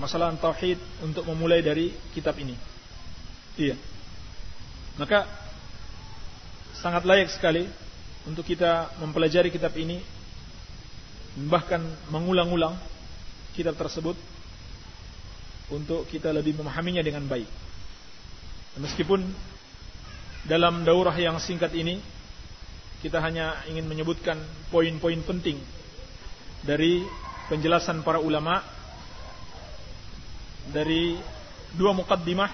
permasalahan tauhid untuk memulai dari kitab ini. Iya. Maka sangat layak sekali untuk kita mempelajari kitab ini, bahkan mengulang-ulang kitab tersebut untuk kita lebih memahaminya dengan baik. Meskipun dalam daurah yang singkat ini kita hanya ingin menyebutkan poin-poin penting dari penjelasan para ulama dari dua muqaddimah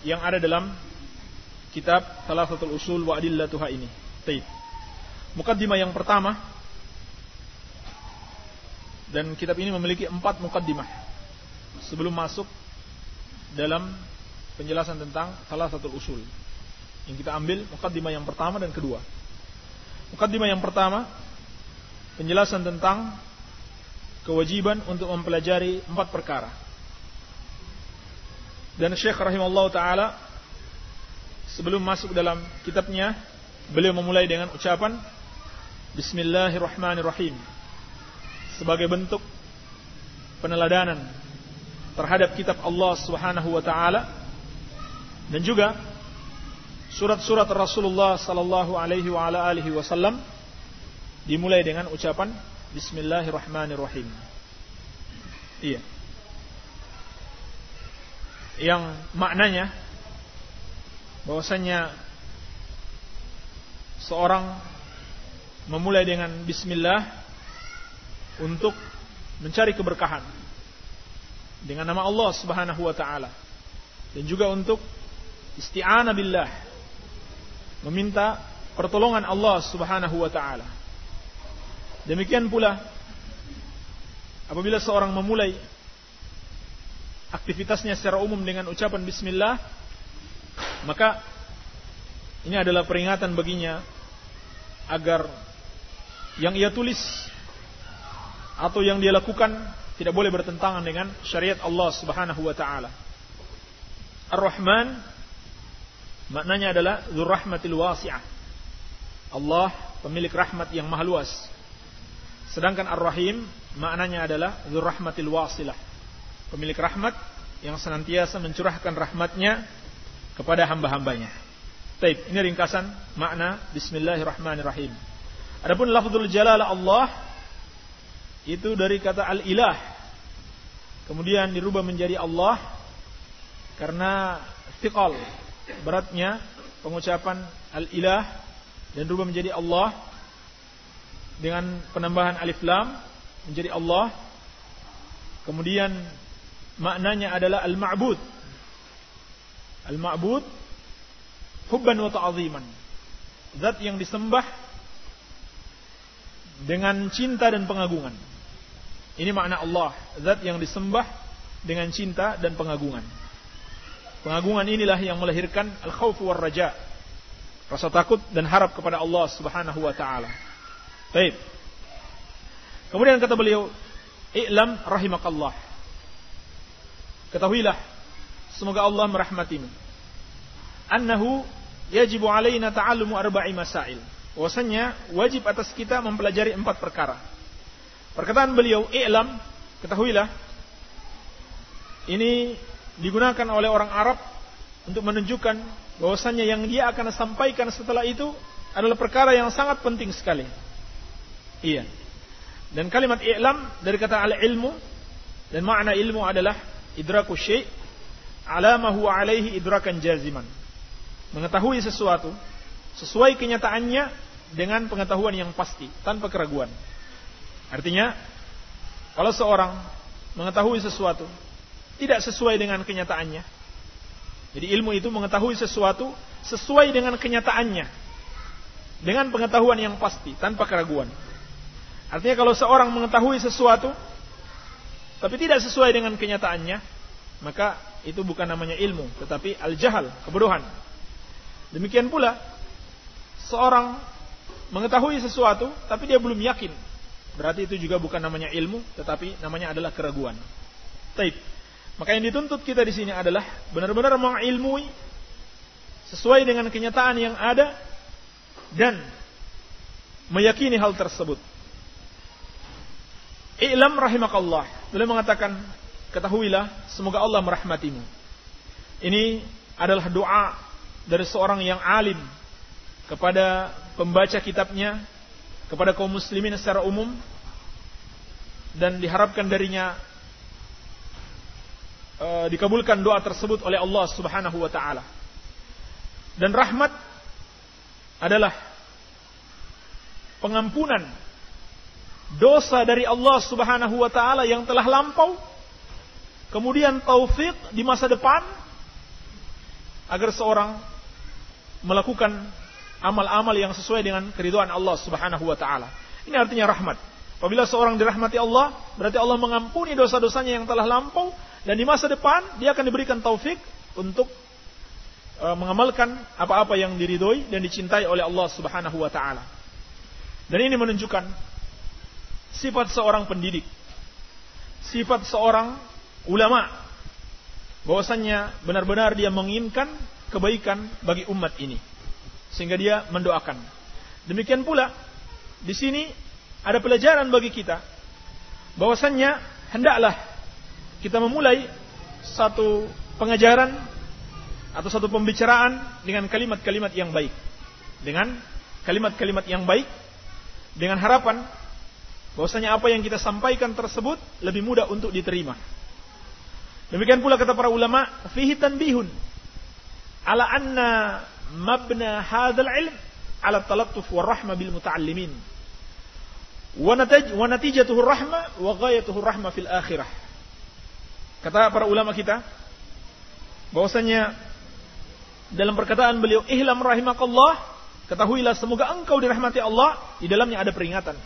yang ada dalam kitab Thalathatul Usul wa Adillatuha ini. Baik. Muqaddimah yang pertama, dan kitab ini memiliki 4 muqaddimah sebelum masuk dalam penjelasan tentang Thalathatul Usul. Yang kita ambil muqaddimah yang pertama dan kedua. Muqaddimah yang pertama, penjelasan tentang kewajiban untuk mempelajari 4 perkara. Dan Syekh rahimahullah ta'ala sebelum masuk dalam kitabnya, beliau memulai dengan ucapan Bismillahirrahmanirrahim, sebagai bentuk peneladanan terhadap kitab Allah Subhanahu wa ta'ala, dan juga surat-surat Rasulullah sallallahu alaihi wa ala alihi wasallam dimulai dengan ucapan Bismillahirrahmanirrahim. Iya. Yang maknanya bahwasanya seorang memulai dengan bismillah untuk mencari keberkahan dengan nama Allah Subhanahu wa taala, dan juga untuk isti'anah billah, meminta pertolongan Allah Subhanahu wa taala. Demikian pula apabila seorang memulai aktivitasnya secara umum dengan ucapan bismillah, maka ini adalah peringatan baginya agar yang ia tulis atau yang dia lakukan tidak boleh bertentangan dengan syariat Allah Subhanahu wa taala. Ar-Rahman maknanya adalah Dzur Rahmatil Wasi'ah. Allah pemilik rahmat yang maha luas. Sedangkan Ar-Rahim maknanya adalah Dzur Rahmatil Wasilah, pemilik rahmat yang senantiasa mencurahkan rahmatnya kepada hamba-hambanya. Baik, ini ringkasan makna Bismillahirrahmanirrahim. Adapun lafzul jalalah Allah itu dari kata al-ilah, kemudian dirubah menjadi Allah karena thiqal, beratnya pengucapan al-ilah, dan dirubah menjadi Allah dengan penambahan alif lam menjadi Allah. Kemudian maknanya adalah al-ma'bud. Al-ma'bud hubban wa ta'ziman, zat yang disembah dengan cinta dan pengagungan. Ini makna Allah, zat yang disembah dengan cinta dan pengagungan. Pengagungan inilah yang melahirkan al-khauf war raja, rasa takut dan harap kepada Allah Subhanahu wa taala. Baik. Kemudian kata beliau, "I'lam rahimakallah." Ketahuilah, semoga Allah merahmatimu. Annahu yajibu alaina ta'allumu arba'i masail. Bahwasanya wajib atas kita mempelajari 4 perkara. Perkataan beliau, "I'lam," ketahuilah, ini digunakan oleh orang Arab untuk menunjukkan bahwasanya yang dia akan sampaikan setelah itu adalah perkara yang sangat penting sekali. Iya. Dan kalimat i'lam dari kata al-ilmu, dan makna ilmu adalah idraku syai' ala ma huwa alaihi idrakan jaziman. Mengetahui sesuatu sesuai kenyataannya dengan pengetahuan yang pasti, tanpa keraguan. Artinya, kalau seorang mengetahui sesuatu tidak sesuai dengan kenyataannya, jadi ilmu itu mengetahui sesuatu sesuai dengan kenyataannya, dengan pengetahuan yang pasti, tanpa keraguan. Artinya kalau seorang mengetahui sesuatu tapi tidak sesuai dengan kenyataannya, maka itu bukan namanya ilmu, tetapi al-jahal, kebodohan. Demikian pula seorang mengetahui sesuatu tapi dia belum yakin, berarti itu juga bukan namanya ilmu, tetapi namanya adalah keraguan. Taib. Maka yang dituntut kita di sini adalah benar-benar mengilmui sesuai dengan kenyataan yang ada dan meyakini hal tersebut. I'lam rahimakallah. Beliau mengatakan, ketahuilah semoga Allah merahmatimu. Ini adalah doa dari seorang yang alim kepada pembaca kitabnya, kepada kaum muslimin secara umum, dan diharapkan darinya dikabulkan doa tersebut oleh Allah Subhanahu wa taala. Dan rahmat adalah pengampunan dosa dari Allah Subhanahu wa taala yang telah lampau, kemudian taufik di masa depan agar seorang melakukan amal-amal yang sesuai dengan keridhaan Allah Subhanahu wa taala. Ini artinya rahmat. Apabila seorang dirahmati Allah, berarti Allah mengampuni dosa-dosanya yang telah lampau, dan di masa depan dia akan diberikan taufik untuk mengamalkan apa-apa yang diridhoi dan dicintai oleh Allah Subhanahu wa taala. Dan ini menunjukkan sifat seorang pendidik, sifat seorang ulama, bahwasannya benar-benar dia menginginkan kebaikan bagi umat ini, sehingga dia mendoakan. Demikian pula di sini ada pelajaran bagi kita, bahwasannya hendaklah kita memulai satu pengajaran atau satu pembicaraan dengan kalimat-kalimat yang baik, dengan kalimat-kalimat yang baik, dengan harapan bahwasanya apa yang kita sampaikan tersebut lebih mudah untuk diterima. Demikian pula kata para ulama, fihi tanbihun ala anna mabna hadzal ilm ala talattuf war rahmah bil muta'allimin wa natijatuhu rahmah wa ghayatuhu rahmah fil akhirah. Kata para ulama kita bahwasanya dalam perkataan beliau, ihlam rahimakallah, ketahuilah semoga engkau dirahmati Allah, di dalamnya ada peringatan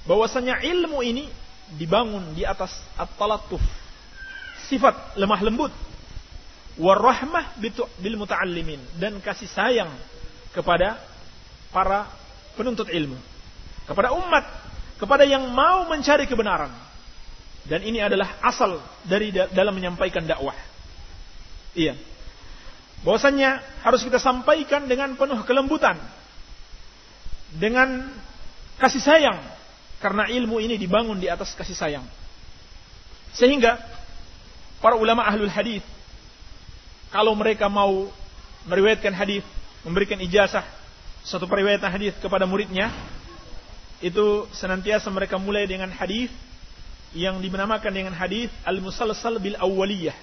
bahwasanya ilmu ini dibangun di atas at-talattuf, sifat lemah lembut, warahmah bil muta'allimin, dan kasih sayang kepada para penuntut ilmu, kepada umat, kepada yang mau mencari kebenaran. Dan ini adalah asal dari dalam menyampaikan dakwah. Iya. Bahwasanya harus kita sampaikan dengan penuh kelembutan, dengan kasih sayang, karena ilmu ini dibangun di atas kasih sayang. Sehingga para ulama ahlul hadis, kalau mereka mau meriwayatkan hadis, memberikan ijazah suatu periwayatan hadis kepada muridnya, itu senantiasa mereka mulai dengan hadis yang dinamakan dengan hadis al-musalsal bil awwaliyah.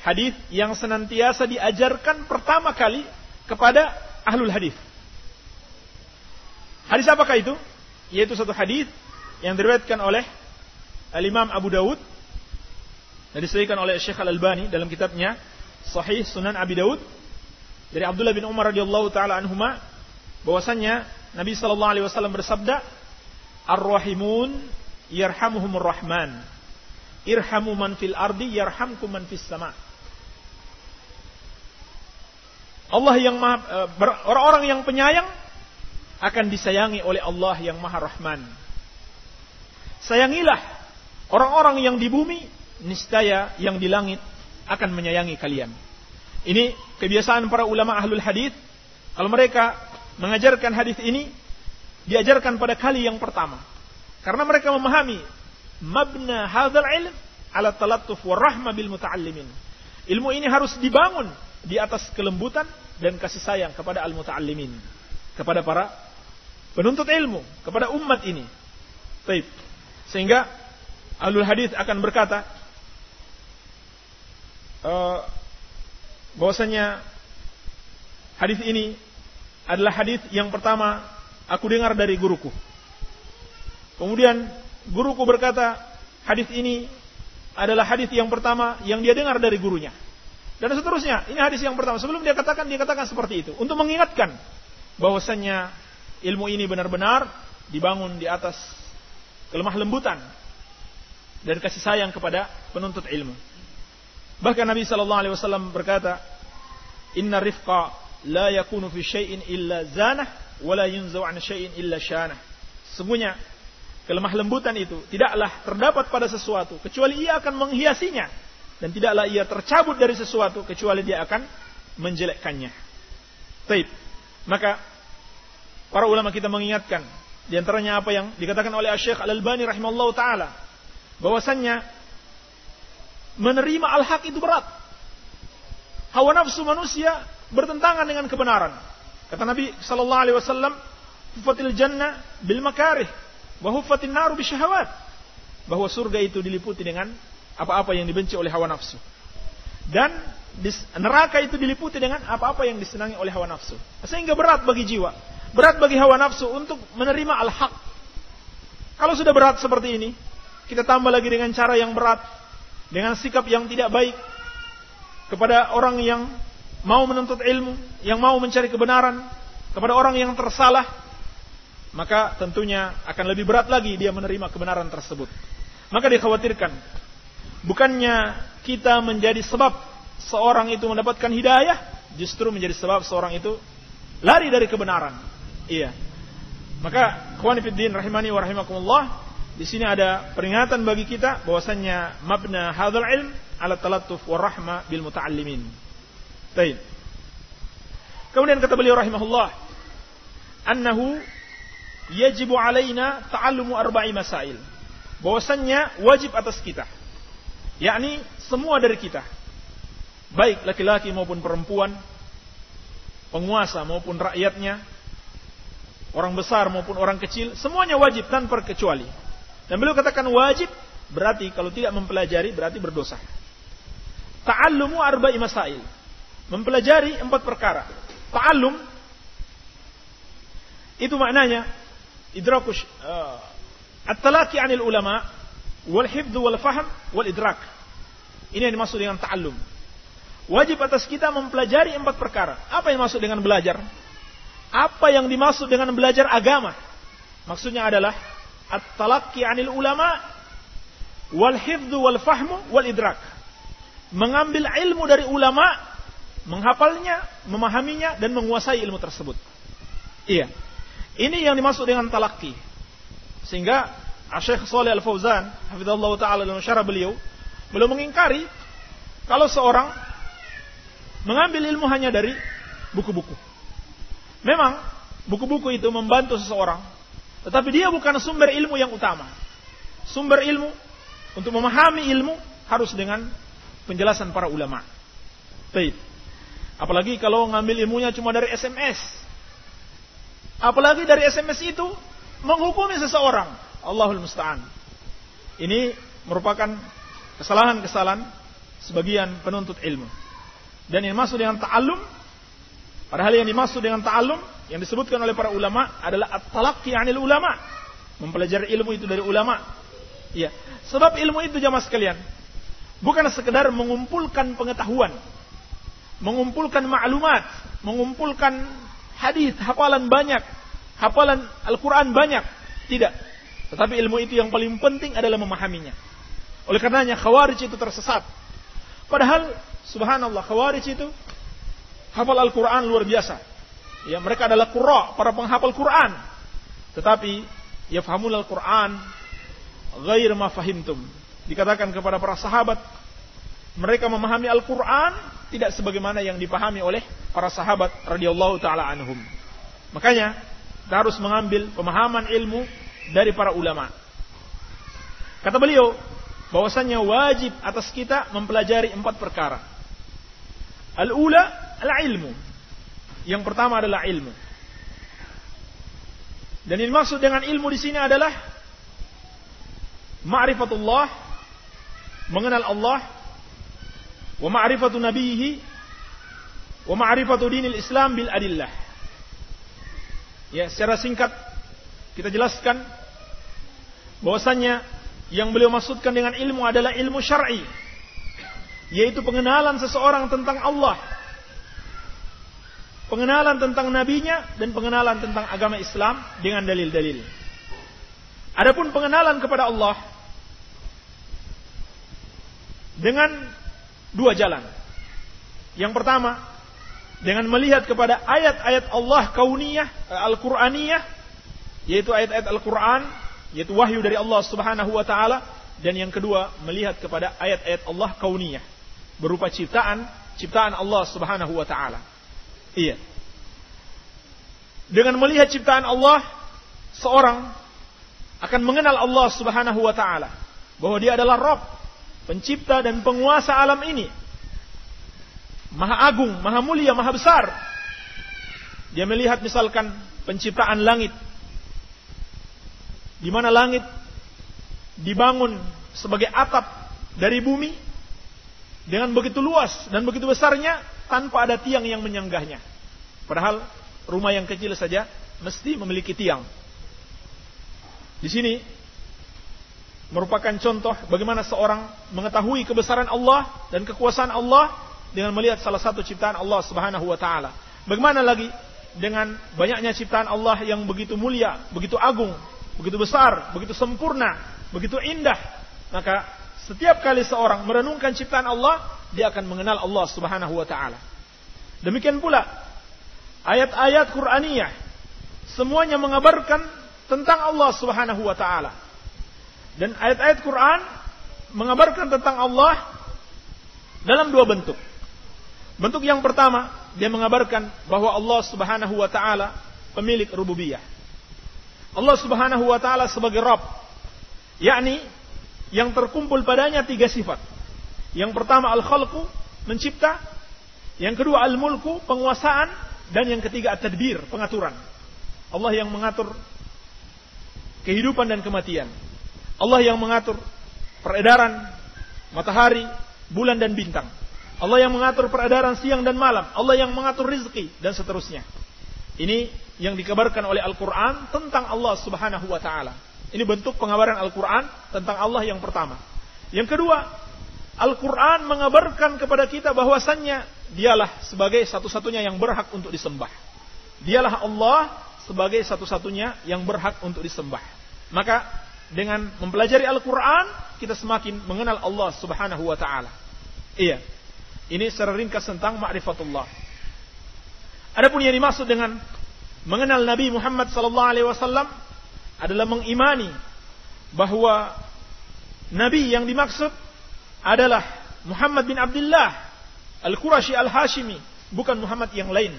Hadis yang senantiasa diajarkan pertama kali kepada ahlul hadis. Hadis apakah itu? Yaitu satu hadis yang diriwayatkan oleh Al-Imam Abu Dawud dan disahihkan oleh Syekh Al-Albani dalam kitabnya Sahih Sunan Abi Dawud, dari Abdullah bin Umar radhiyallahu taala anhuma, bahwasannya Nabi sallallahu alaihi wasallam bersabda, "Ar-rahimun yarhamuhumur rahman. Irhamu man fil ardi yarhamkum man fis sama." Allah yang orang-orang yang penyayang akan disayangi oleh Allah yang Maha Rahman. Sayangilah orang-orang yang di bumi, niscaya yang di langit akan menyayangi kalian. Ini kebiasaan para ulama ahlul hadis. Kalau mereka mengajarkan hadis ini, diajarkan pada kali yang pertama, karena mereka memahami mabna hadzal ilm ala talattuf war rahmah bil muta'allimin. Ilmu ini harus dibangun di atas kelembutan dan kasih sayang kepada al-muta'allimin, kepada para penuntut ilmu, kepada umat ini. Baik. Sehingga ahlul hadis akan berkata bahwasanya hadis ini adalah hadis yang pertama aku dengar dari guruku. Kemudian guruku berkata, hadis ini adalah hadis yang pertama yang dia dengar dari gurunya. Dan seterusnya, ini hadis yang pertama. Sebelum dia katakan seperti itu, untuk mengingatkan bahwasanya ilmu ini benar-benar dibangun di atas kelemah lembutan dan kasih sayang kepada penuntut ilmu. Bahkan Nabi sallallahu alaihi wasallam berkata, "Inna rifqa la yakunu fi syai'in illa zanah wa la yunzau 'an syai'in illa syanah." Sesungguhnya kelemah lembutan itu tidaklah terdapat pada sesuatu kecuali ia akan menghiasinya, dan tidaklah ia tercabut dari sesuatu kecuali dia akan menjelekkannya. Baik. Maka para ulama kita mengingatkan, di antaranya apa yang dikatakan oleh Syekh Al-Albani rahimahullahu taala, bahwasannya menerima al-haq itu berat. Hawa nafsu manusia bertentangan dengan kebenaran. Kata Nabi sallallahu alaihi wasallam, "Huffatil jannah bil makarih wa huffatin naru bisyahawat." Bahwa surga itu diliputi dengan apa-apa yang dibenci oleh hawa nafsu. Dan neraka itu diliputi dengan apa-apa yang disenangi oleh hawa nafsu. Sehingga berat bagi jiwa, berat bagi hawa nafsu untuk menerima al-haq. Kalau sudah berat seperti ini, kita tambah lagi dengan cara yang berat, dengan sikap yang tidak baik kepada orang yang mau menuntut ilmu, yang mau mencari kebenaran, kepada orang yang tersalah, maka tentunya akan lebih berat lagi dia menerima kebenaran tersebut. Maka dikhawatirkan, bukannya kita menjadi sebab seorang itu mendapatkan hidayah, justru menjadi sebab seorang itu lari dari kebenaran. Iya. Maka ikhwani fiddin rahimani wa rahimakumullah, di sini ada peringatan bagi kita bahwasannya mabna hadzal ilm ala talattuf war rahmah bil muta'allimin. Baik. Kemudian kata beliau rahimahullah, annahu yajibu alaina ta'allumu arba'i masail. Bahwasannya wajib atas kita, yakni semua dari kita, baik laki-laki maupun perempuan, penguasa maupun rakyatnya, orang besar maupun orang kecil, semuanya wajib tanpa kecuali. Dan beliau katakan wajib, berarti kalau tidak mempelajari berarti berdosa. Ta'allumu arba'i masail, mempelajari 4 perkara. Ta'allum itu maknanya idrakush at-talaqi 'anil ulama wal hifdz wal fahm wal idrak. Ini yang dimaksud dengan ta'allum. Wajib atas kita mempelajari 4 perkara. Apa yang dimaksud dengan belajar? Apa yang dimaksud dengan belajar agama? Maksudnya adalah at-talaqqi 'anil ulama wal hifdz wal fahm wal idrak. Mengambil ilmu dari ulama, menghafalnya, memahaminya dan menguasai ilmu tersebut. Iya. Ini yang dimaksud dengan talaqi. Sehingga Syekh Shalih Al-Fauzan hafizallahu taala dalam syarah beliau mengingkari kalau seorang mengambil ilmu hanya dari buku-buku. Memang buku-buku itu membantu seseorang, tetapi dia bukan sumber ilmu yang utama. Sumber ilmu untuk memahami ilmu harus dengan penjelasan para ulama. Baik. Apalagi kalau ngambil ilmunya cuma dari SMS. Apalagi dari SMS itu menghukumi seseorang. Allahul musta'an. Ini merupakan kesalahan-kesalahan sebagian penuntut ilmu. Dan yang dimaksud dengan ta'allum, padahal yang dimaksud dengan ta'allum yang disebutkan oleh para ulama adalah at-talaqqi 'anil ulama, mempelajari ilmu itu dari ulama. Iya. Sebab ilmu itu jamaah sekalian bukan sekedar mengumpulkan pengetahuan, mengumpulkan maklumat, mengumpulkan hadis, hafalan banyak, hafalan Al-Quran banyak. Tidak. Tetapi ilmu itu yang paling penting adalah memahaminya. Oleh karenanya Khawarij itu tersesat. Padahal subhanallah, Khawarij itu hafal Al-Quran luar biasa. Ya, mereka adalah qurra, para penghafal Quran. Tetapi yafhamul Al-Quran ghair ma fahimtum. Dikatakan kepada para sahabat, mereka memahami Al-Quran tidak sebagaimana yang dipahami oleh para sahabat radhiyallahu ta'ala anhum. Makanya kita harus mengambil pemahaman ilmu dari para ulama. Kata beliau bahwasannya wajib atas kita mempelajari 4 perkara. Al-ula al-ilmu. Yang pertama adalah ilmu. Dan yang dimaksud dengan ilmu di sini adalah ma'rifatullah, mengenal Allah, wa ma'rifatu nabiyhi, wa ma'rifatu dinil Islam bil adillah. Ya, secara singkat kita jelaskan bahwasannya yang beliau maksudkan dengan ilmu adalah ilmu syar'i, yaitu pengenalan seseorang tentang Allah, pengenalan tentang nabinya dan pengenalan tentang agama Islam dengan dalil-dalil. Adapun pengenalan kepada Allah dengan 2 jalan. Yang pertama, dengan melihat kepada ayat-ayat Allah kauniyah, Al-Qur'aniyah, yaitu ayat-ayat Al-Qur'an, yaitu wahyu dari Allah Subhanahu wa taala, dan yang kedua, melihat kepada ayat-ayat Allah kauniyah, berupa ciptaan Allah Subhanahu wa taala. Iya. Dengan melihat ciptaan Allah, seorang akan mengenal Allah Subhanahu wa taala, bahwa Dia adalah Rabb, pencipta dan penguasa alam ini, maha agung, maha mulia, maha besar. Dia melihat misalkan penciptaan langit, di mana langit dibangun sebagai atap dari bumi dengan begitu luas dan begitu besarnya tanpa ada tiang yang menyanggahnya. Padahal rumah yang kecil saja mesti memiliki tiang. Di sini merupakan contoh bagaimana seorang mengetahui kebesaran Allah dan kekuasaan Allah dengan melihat salah satu ciptaan Allah Subhanahu wa taala. Bagaimana lagi dengan banyaknya ciptaan Allah yang begitu mulia, begitu agung, begitu besar, begitu sempurna, begitu indah. Maka setiap kali seorang merenungkan ciptaan Allah, dia akan mengenal Allah Subhanahu wa taala. Demikian pula ayat-ayat Qur'aniyah semuanya mengabarkan tentang Allah Subhanahu wa taala. Dan ayat-ayat Quran mengabarkan tentang Allah dalam dua bentuk. Bentuk yang pertama, dia mengabarkan bahwa Allah Subhanahu wa taala pemilik rububiyah. Allah Subhanahu wa taala sebagai Rabb, yakni yang terkumpul padanya tiga sifat. Yang pertama al-khalqu, mencipta. Yang kedua al-mulku, penguasaan. Dan yang ketiga at-tadbir, pengaturan. Allah yang mengatur kehidupan dan kematian. Allah yang mengatur peredaran matahari, bulan dan bintang. Allah yang mengatur peredaran siang dan malam. Allah yang mengatur rizki dan seterusnya. Ini yang dikabarkan oleh Al-Quran tentang Allah Subhanahu wa ta'ala. Ini bentuk pengabaran Al-Quran tentang Allah yang pertama. Yang kedua, Al-Quran mengabarkan kepada kita bahwasannya dialah sebagai satu-satunya yang berhak untuk disembah. Dialah Allah sebagai satu-satunya yang berhak untuk disembah. Maka dengan mempelajari Al-Quran, kita semakin mengenal Allah Subhanahu wa ta'ala. Iya. Ini secara ringkas tentang ma'rifatullah. Adapun yang dimaksud dengan mengenal Nabi Muhammad sallallahu alaihi wasallam adalah mengimani bahwa Nabi yang dimaksud adalah Muhammad bin Abdullah Al-Qurashi Al-Hashimi, bukan Muhammad yang lain.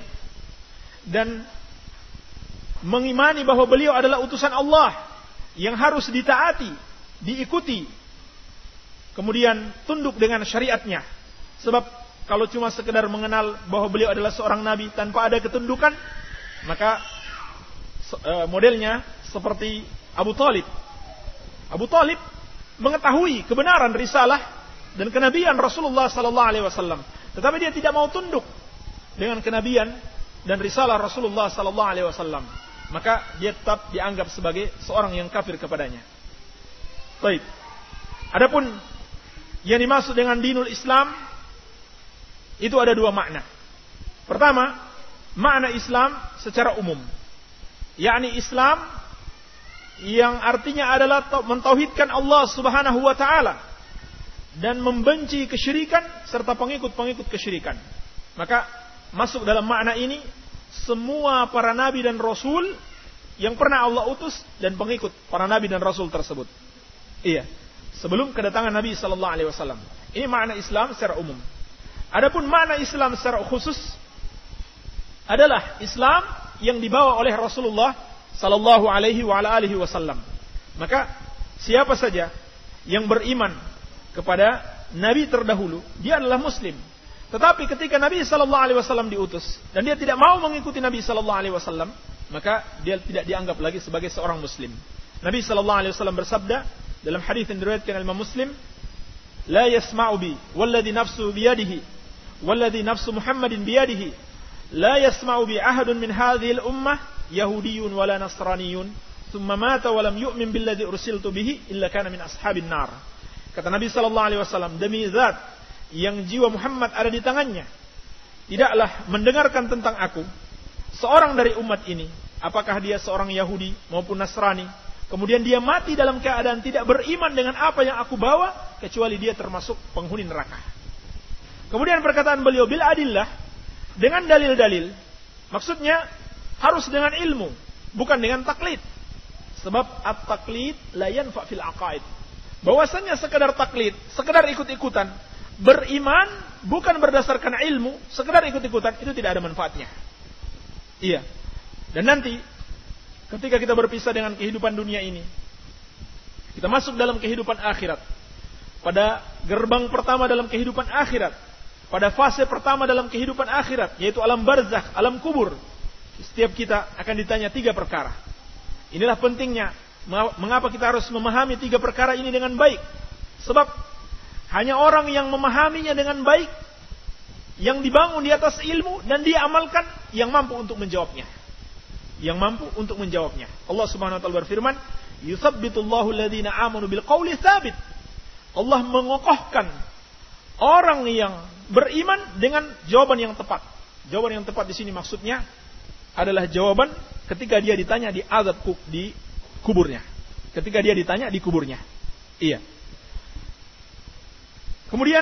Dan mengimani bahwa beliau adalah utusan Allah yang harus ditaati, diikuti, kemudian tunduk dengan syariatnya. Sebab kalau cuma sekedar mengenal bahwa beliau adalah seorang nabi tanpa ada ketundukan, maka modelnya seperti Abu Talib. Abu Talib mengetahui kebenaran risalah dan kenabian Rasulullah sallallahu alaihi wasallam, tetapi dia tidak mau tunduk dengan kenabian dan risalah Rasulullah sallallahu alaihi wasallam. Maka dia tetap dianggap sebagai seorang yang kafir kepadanya. Baik. Adapun yang dimaksud dengan dinul Islam itu ada dua makna. Pertama, makna Islam secara umum, yakni Islam yang artinya adalah mentauhidkan Allah Subhanahu wa taala dan membenci kesyirikan serta pengikut-pengikut kesyirikan. Maka masuk dalam makna ini semua para nabi dan rasul yang pernah Allah utus dan pengikut para nabi dan rasul tersebut. Iya, sebelum kedatangan Nabi sallallahu alaihi wasallam. Ini makna Islam secara umum. Adapun makna Islam secara khusus adalah Islam yang dibawa oleh Rasulullah sallallahu alaihi wa ala alihi wasallam. Maka siapa saja yang beriman kepada nabi terdahulu, dia adalah muslim. Tetapi ketika Nabi sallallahu alaihi wasallam diutus dan dia tidak mau mengikuti Nabi sallallahu alaihi wasallam, maka dia tidak dianggap lagi sebagai seorang muslim. Nabi sallallahu alaihi wasallam bersabda dalam hadis yang diriwayatkan oleh Imam Muslim, "La yasma'u bi walladhi nafsu biyadihi walladhi nafsu Muhammadin biyadihi la yasma'u bi ahadun min hadhihi al-ummah yahudiyyun wala nasraniyyun thumma mata wa lam yu'min billadhi ursiltu bihi illa kana min ashabin nar." Kata Nabi sallallahu alaihi wasallam, demi zat yang jiwa Muhammad ada di tangannya, tidaklah mendengarkan tentang aku seorang dari umat ini, apakah dia seorang Yahudi maupun Nasrani, kemudian dia mati dalam keadaan tidak beriman dengan apa yang aku bawa, kecuali dia termasuk penghuni neraka. Kemudian perkataan beliau bil adillah, dengan dalil-dalil, maksudnya harus dengan ilmu, bukan dengan taklid. Sebab at-taklid la yanfa fil aqaid. Bahwasanya sekedar taklid, sekedar ikut-ikutan, beriman bukan berdasarkan ilmu, sekedar ikut-ikutan, itu tidak ada manfaatnya. Iya. Dan nanti ketika kita berpisah dengan kehidupan dunia ini, kita masuk dalam kehidupan akhirat, pada gerbang pertama dalam kehidupan akhirat, pada fase pertama dalam kehidupan akhirat, yaitu alam barzakh, alam kubur, setiap kita akan ditanya 3 perkara. Inilah pentingnya mengapa kita harus memahami 3 perkara ini dengan baik. Sebab hanya orang yang memahaminya dengan baik, yang dibangun di atas ilmu dan dia amalkan, yang mampu untuk menjawabnya. Allah Subhanahu wa taala berfirman, "Yutsabbitullahu alladziina aamanu bil qauli tsabit." Allah mengokohkan orang yang beriman dengan jawaban yang tepat. Jawaban yang tepat di sini maksudnya adalah jawaban ketika dia ditanya di azab di kuburnya. Ketika dia ditanya di kuburnya. Iya. Kemudian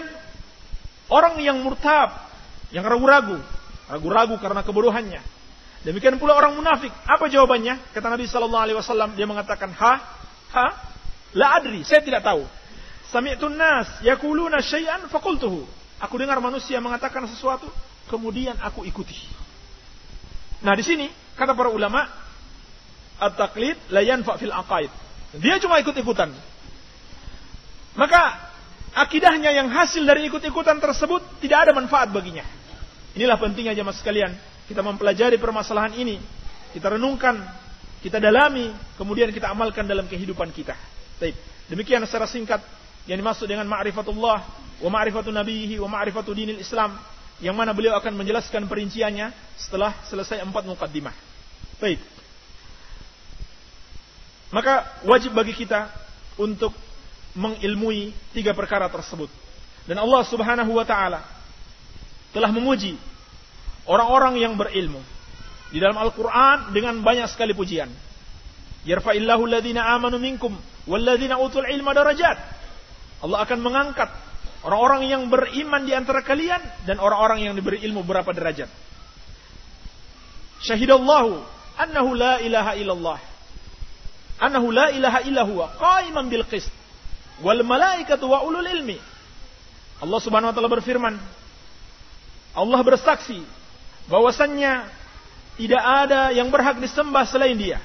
orang yang murtab, yang ragu-ragu karena kebodohannya. Demikian pula orang munafik. Apa jawabannya? Kata Nabi sallallahu alaihi wasallam, dia mengatakan, la adri, saya tidak tahu. Sami'tun nas yaquluna syai'an faqultuhu. Aku dengar manusia mengatakan sesuatu, kemudian aku ikuti. Nah, di sini kata para ulama, at-taqlid la yanfa' fil aqaid. Dia cuma ikut-ikutan. Maka akidahnya yang hasil dari ikut-ikutan tersebut tidak ada manfaat baginya. Inilah pentingnya jemaah sekalian, kita mempelajari permasalahan ini, kita renungkan, kita dalami, kemudian kita amalkan dalam kehidupan kita. Baik. Demikian secara singkat yang dimaksud dengan ma'rifatullah wa ma'rifatu nabiyhi wa ma'rifatu dinil Islam, yang mana beliau akan menjelaskan perinciannya setelah selesai 4 muqaddimah. Baik. Maka wajib bagi kita untuk mengilmui 3 perkara tersebut. Dan Allah Subhanahu wa taala telah memuji orang-orang yang berilmu di dalam Al-Qur'an dengan banyak sekali pujian. Yarfa'illahu alladhina amanu minkum walladhina utul ilma darajat. Allah akan mengangkat orang-orang yang beriman di antara kalian dan orang-orang yang diberi ilmu berapa derajat. Syahidallahu annahu la ilaha illallah. Annahu la ilaha illahu qa'iman bil qist. Wal malaikatu wa ulul ilmi. Allah Subhanahu wa taala berfirman, Allah bersaksi bahwasannya tidak ada yang berhak disembah selain Dia.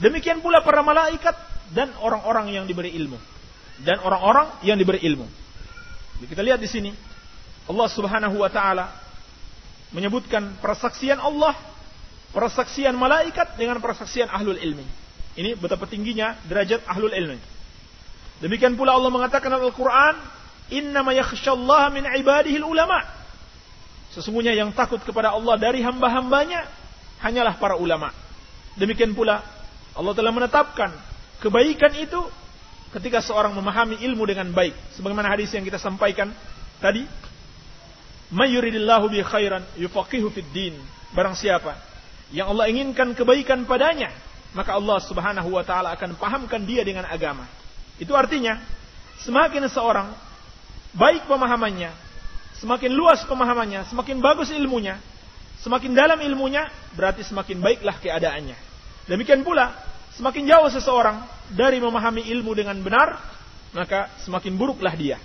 Demikian pula para malaikat dan orang-orang yang diberi ilmu. Jadi kita lihat di sini Allah Subhanahu wa taala menyebutkan persaksian Allah, persaksian malaikat dengan persaksian ahlul ilmi. Ini betapa tingginya derajat ahlul ilmi. Demikian pula Allah mengatakan dalam Al-Quran, innama yakhshallaha min ibadihil ulama. Sesungguhnya yang takut kepada Allah dari hamba-hambanya hanyalah para ulama. Demikian pula Allah telah menetapkan kebaikan itu ketika seorang memahami ilmu dengan baik. Sebagaimana hadis yang kita sampaikan tadi, may yuridillahu bi khairan yufaqihu fid din. Barang siapa yang Allah inginkan kebaikan padanya, maka Allah Subhanahu wa taala akan pahamkan dia dengan agama. Itu artinya semakin seorang baik pemahamannya, semakin luas pemahamannya, semakin bagus ilmunya, semakin dalam ilmunya, berarti semakin baiklah keadaannya. Demikian pula semakin jauh seseorang dari memahami ilmu dengan benar, maka semakin buruklah dia.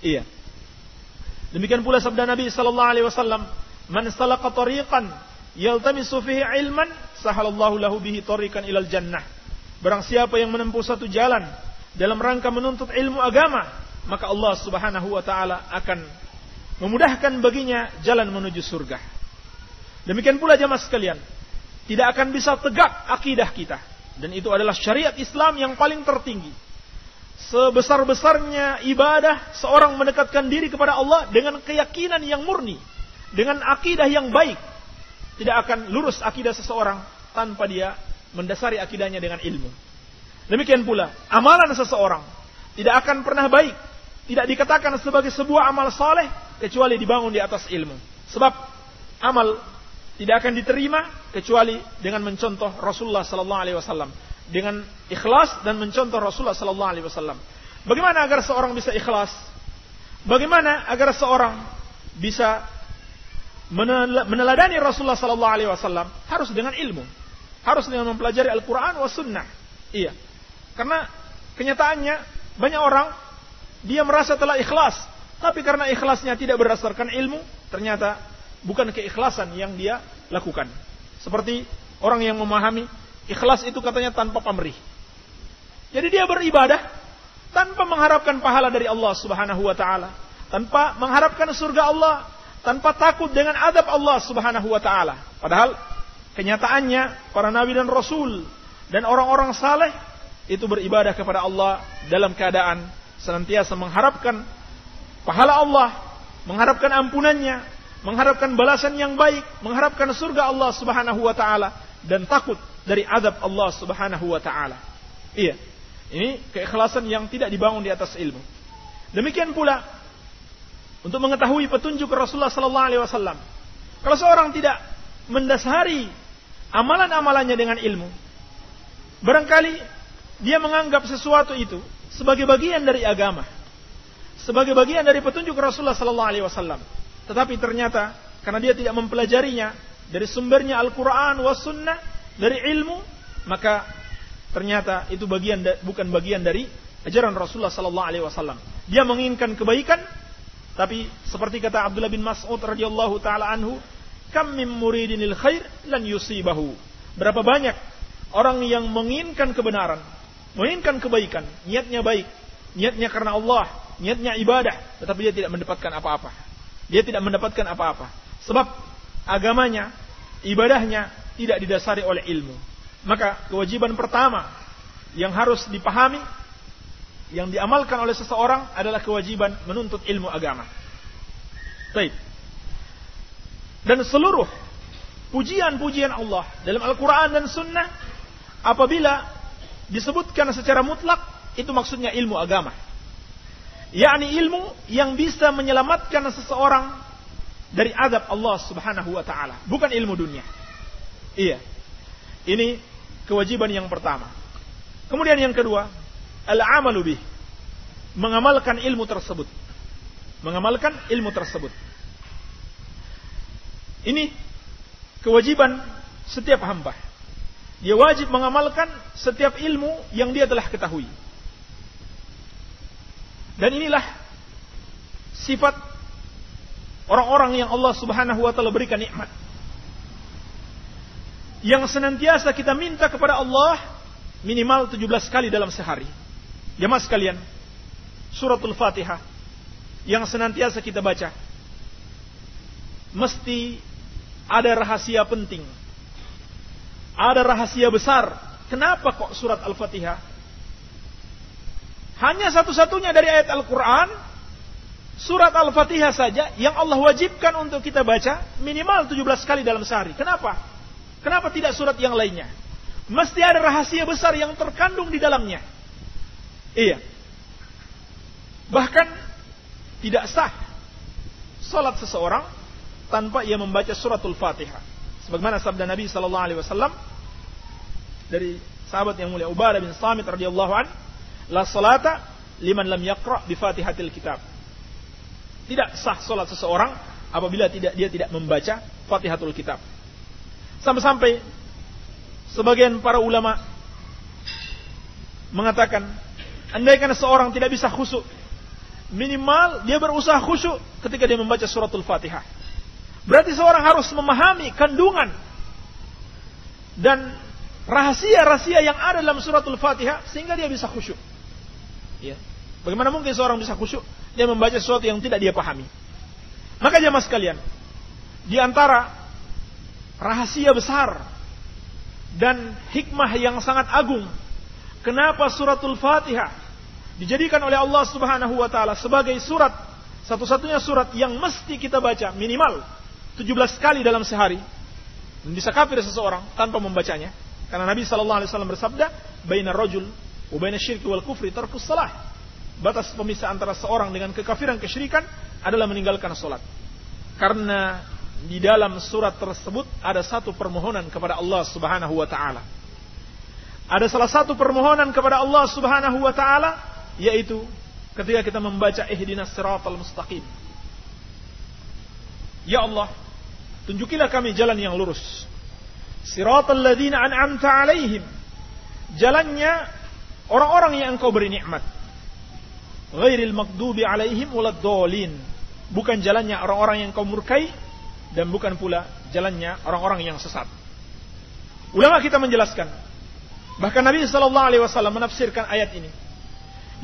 Iya. Demikian pula sabda Nabi sallallahu alaihi wasallam, "Man salaka tariqan yaltamisu fihi ilman, sahalallahu lahu bihi tariqan ilal jannah." Barang siapa yang menempuh satu jalan dalam rangka menuntut ilmu agama, maka Allah Subhanahu wa taala akan memudahkan baginya jalan menuju surga. Demikian pula jemaah sekalian, tidak akan bisa tegak akidah kita, dan itu adalah syariat Islam yang paling tertinggi. Sebesar-besarnya ibadah seorang mendekatkan diri kepada Allah dengan keyakinan yang murni, dengan akidah yang baik. Tidak akan lurus akidah seseorang tanpa dia mendasari akidahnya dengan ilmu. Demikian pula amalan seseorang tidak akan pernah baik, tidak dikatakan sebagai sebuah amal saleh kecuali dibangun di atas ilmu. Sebab amal tidak akan diterima kecuali dengan mencontoh Rasulullah sallallahu alaihi wasallam, dengan ikhlas dan mencontoh Rasulullah sallallahu alaihi wasallam. Bagaimana agar seorang bisa ikhlas? Bagaimana agar seorang bisa meneladani Rasulullah sallallahu alaihi wasallam? Harus dengan ilmu. Harus dengan mempelajari Al-Qur'an was sunnah. Iya. Karena kenyataannya banyak orang dia merasa telah ikhlas, tapi karena ikhlasnya tidak berdasarkan ilmu, ternyata bukan keikhlasan yang dia lakukan. Seperti orang yang memahami ikhlas itu katanya tanpa pamrih. Jadi dia beribadah, tanpa mengharapkan pahala dari Allah Subhanahu wa taala, tanpa mengharapkan surga Allah, tanpa takut dengan azab Allah Subhanahu wa taala. Padahal kenyataannya para nabi dan rasul dan orang-orang saleh itu beribadah kepada Allah dalam keadaan senantiasa mengharapkan pahala Allah, mengharapkan ampunannya, mengharapkan balasan yang baik, mengharapkan surga Allah Subhanahu wa taala dan takut dari azab Allah Subhanahu wa taala. Iya. Ini keikhlasan yang tidak dibangun di atas ilmu. Demikian pula untuk mengetahui petunjuk Rasulullah sallallahu alaihi wasallam. Kalau seorang tidak mendasari amalan-amalannya dengan ilmu, barangkali dia menganggap sesuatu itu sebagai bagian dari agama, sebagai bagian dari petunjuk Rasulullah sallallahu alaihi wasallam. Tetapi ternyata karena dia tidak mempelajarinya dari sumbernya Al-Qur'an was sunnah, dari ilmu, maka ternyata itu bukan bagian dari ajaran Rasulullah sallallahu alaihi wasallam. Dia menginginkan kebaikan, tapi seperti kata Abdullah bin Mas'ud radhiyallahu taala anhu, kam min muridinil khair lan yusibahu. Berapa banyak orang yang menginginkan kebenaran, menginginkan kebaikan, niatnya baik, niatnya karena Allah, niatnya ibadah, tetapi dia tidak mendapatkan apa-apa. Dia tidak mendapatkan apa-apa. Sebab agamanya, ibadahnya tidak didasari oleh ilmu. Maka kewajiban pertama yang harus dipahami, yang diamalkan oleh seseorang adalah kewajiban menuntut ilmu agama. Baik. Dan seluruh pujian-pujian Allah dalam Al-Quran dan Sunnah, apabila disebutkan secara mutlak, itu maksudnya ilmu agama. Yakni ilmu yang bisa menyelamatkan seseorang dari azab Allah Subhanahu wa taala, bukan ilmu dunia. Iya. Ini kewajiban yang pertama. Kemudian yang kedua, al-amalu bih. Mengamalkan ilmu tersebut. Mengamalkan ilmu tersebut. Ini kewajiban setiap hamba. Dia wajib mengamalkan setiap ilmu yang dia telah ketahui. Dan inilah sifat orang-orang yang Allah Subhanahu wa taala berikan nikmat, yang senantiasa kita minta kepada Allah minimal 17 kali dalam sehari. Jemaah sekalian, suratul Fatihah yang senantiasa kita baca mesti ada rahasia penting, ada rahasia besar. Kenapa kok surat Al-Fatihah hanya satu-satunya dari ayat Al-Quran, surat Al-Fatihah saja yang Allah wajibkan untuk kita baca minimal 17 kali dalam sehari? Kenapa? Kenapa tidak surat yang lainnya? Mesti ada rahasia besar yang terkandung di dalamnya. Iya. Bahkan tidak sah salat seseorang tanpa ia membaca suratul Fatihah. Sebagaimana sabda Nabi sallallahu alaihi wasallam dari sahabat yang mulia Ubadah bin Samit radhiyallahu an, la salata liman lam yaqra bi Fatihatil kitab. Tidak sah salat seseorang apabila dia tidak membaca Fatihatul kitab. Sampai-sampai sebagian para ulama mengatakan, andaikan seorang tidak bisa khusyuk, minimal dia berusaha khusyuk ketika dia membaca suratul Fatihah. Berarti seorang harus memahami kandungan dan rahasia-rahasia yang ada dalam suratul Fatihah sehingga dia bisa khusyuk. Ya. Bagaimana mungkin seorang bisa khusyuk dia membaca sesuatu yang tidak dia pahami? Maka jemaah sekalian, di antara rahasia besar dan hikmah yang sangat agung, kenapa suratul Fatihah dijadikan oleh Allah Subhanahu wa taala sebagai surat, satu-satunya surat yang mesti kita baca minimal 17 kali dalam sehari. Dan bisa kafir seseorang tanpa membacanya. Karena Nabi sallallahu alaihi wasallam bersabda, "Bainar rajul wa bainas syirki wal kufri tarkus shalah." Batas pemisah antara seorang dengan kekafiran kesyirikan adalah meninggalkan salat. Karena di dalam surat tersebut ada satu permohonan kepada Allah Subhanahu wa taala. Ada salah satu permohonan kepada Allah Subhanahu wa taala, yaitu ketika kita membaca ihdinas siratal mustaqim. Ya Allah, tunjukilah kami jalan yang lurus. Siratal ladzina an'amta 'alaihim. Jalannya orang-orang yang Engkau beri nikmat. Ghairil maghdubi 'alaihim waladdallin. Bukan jalannya orang-orang yang Engkau murkai dan bukan pula jalannya orang-orang yang sesat. Ulama kita menjelaskan, bahkan Nabi sallallahu alaihi wasallam menafsirkan ayat ini.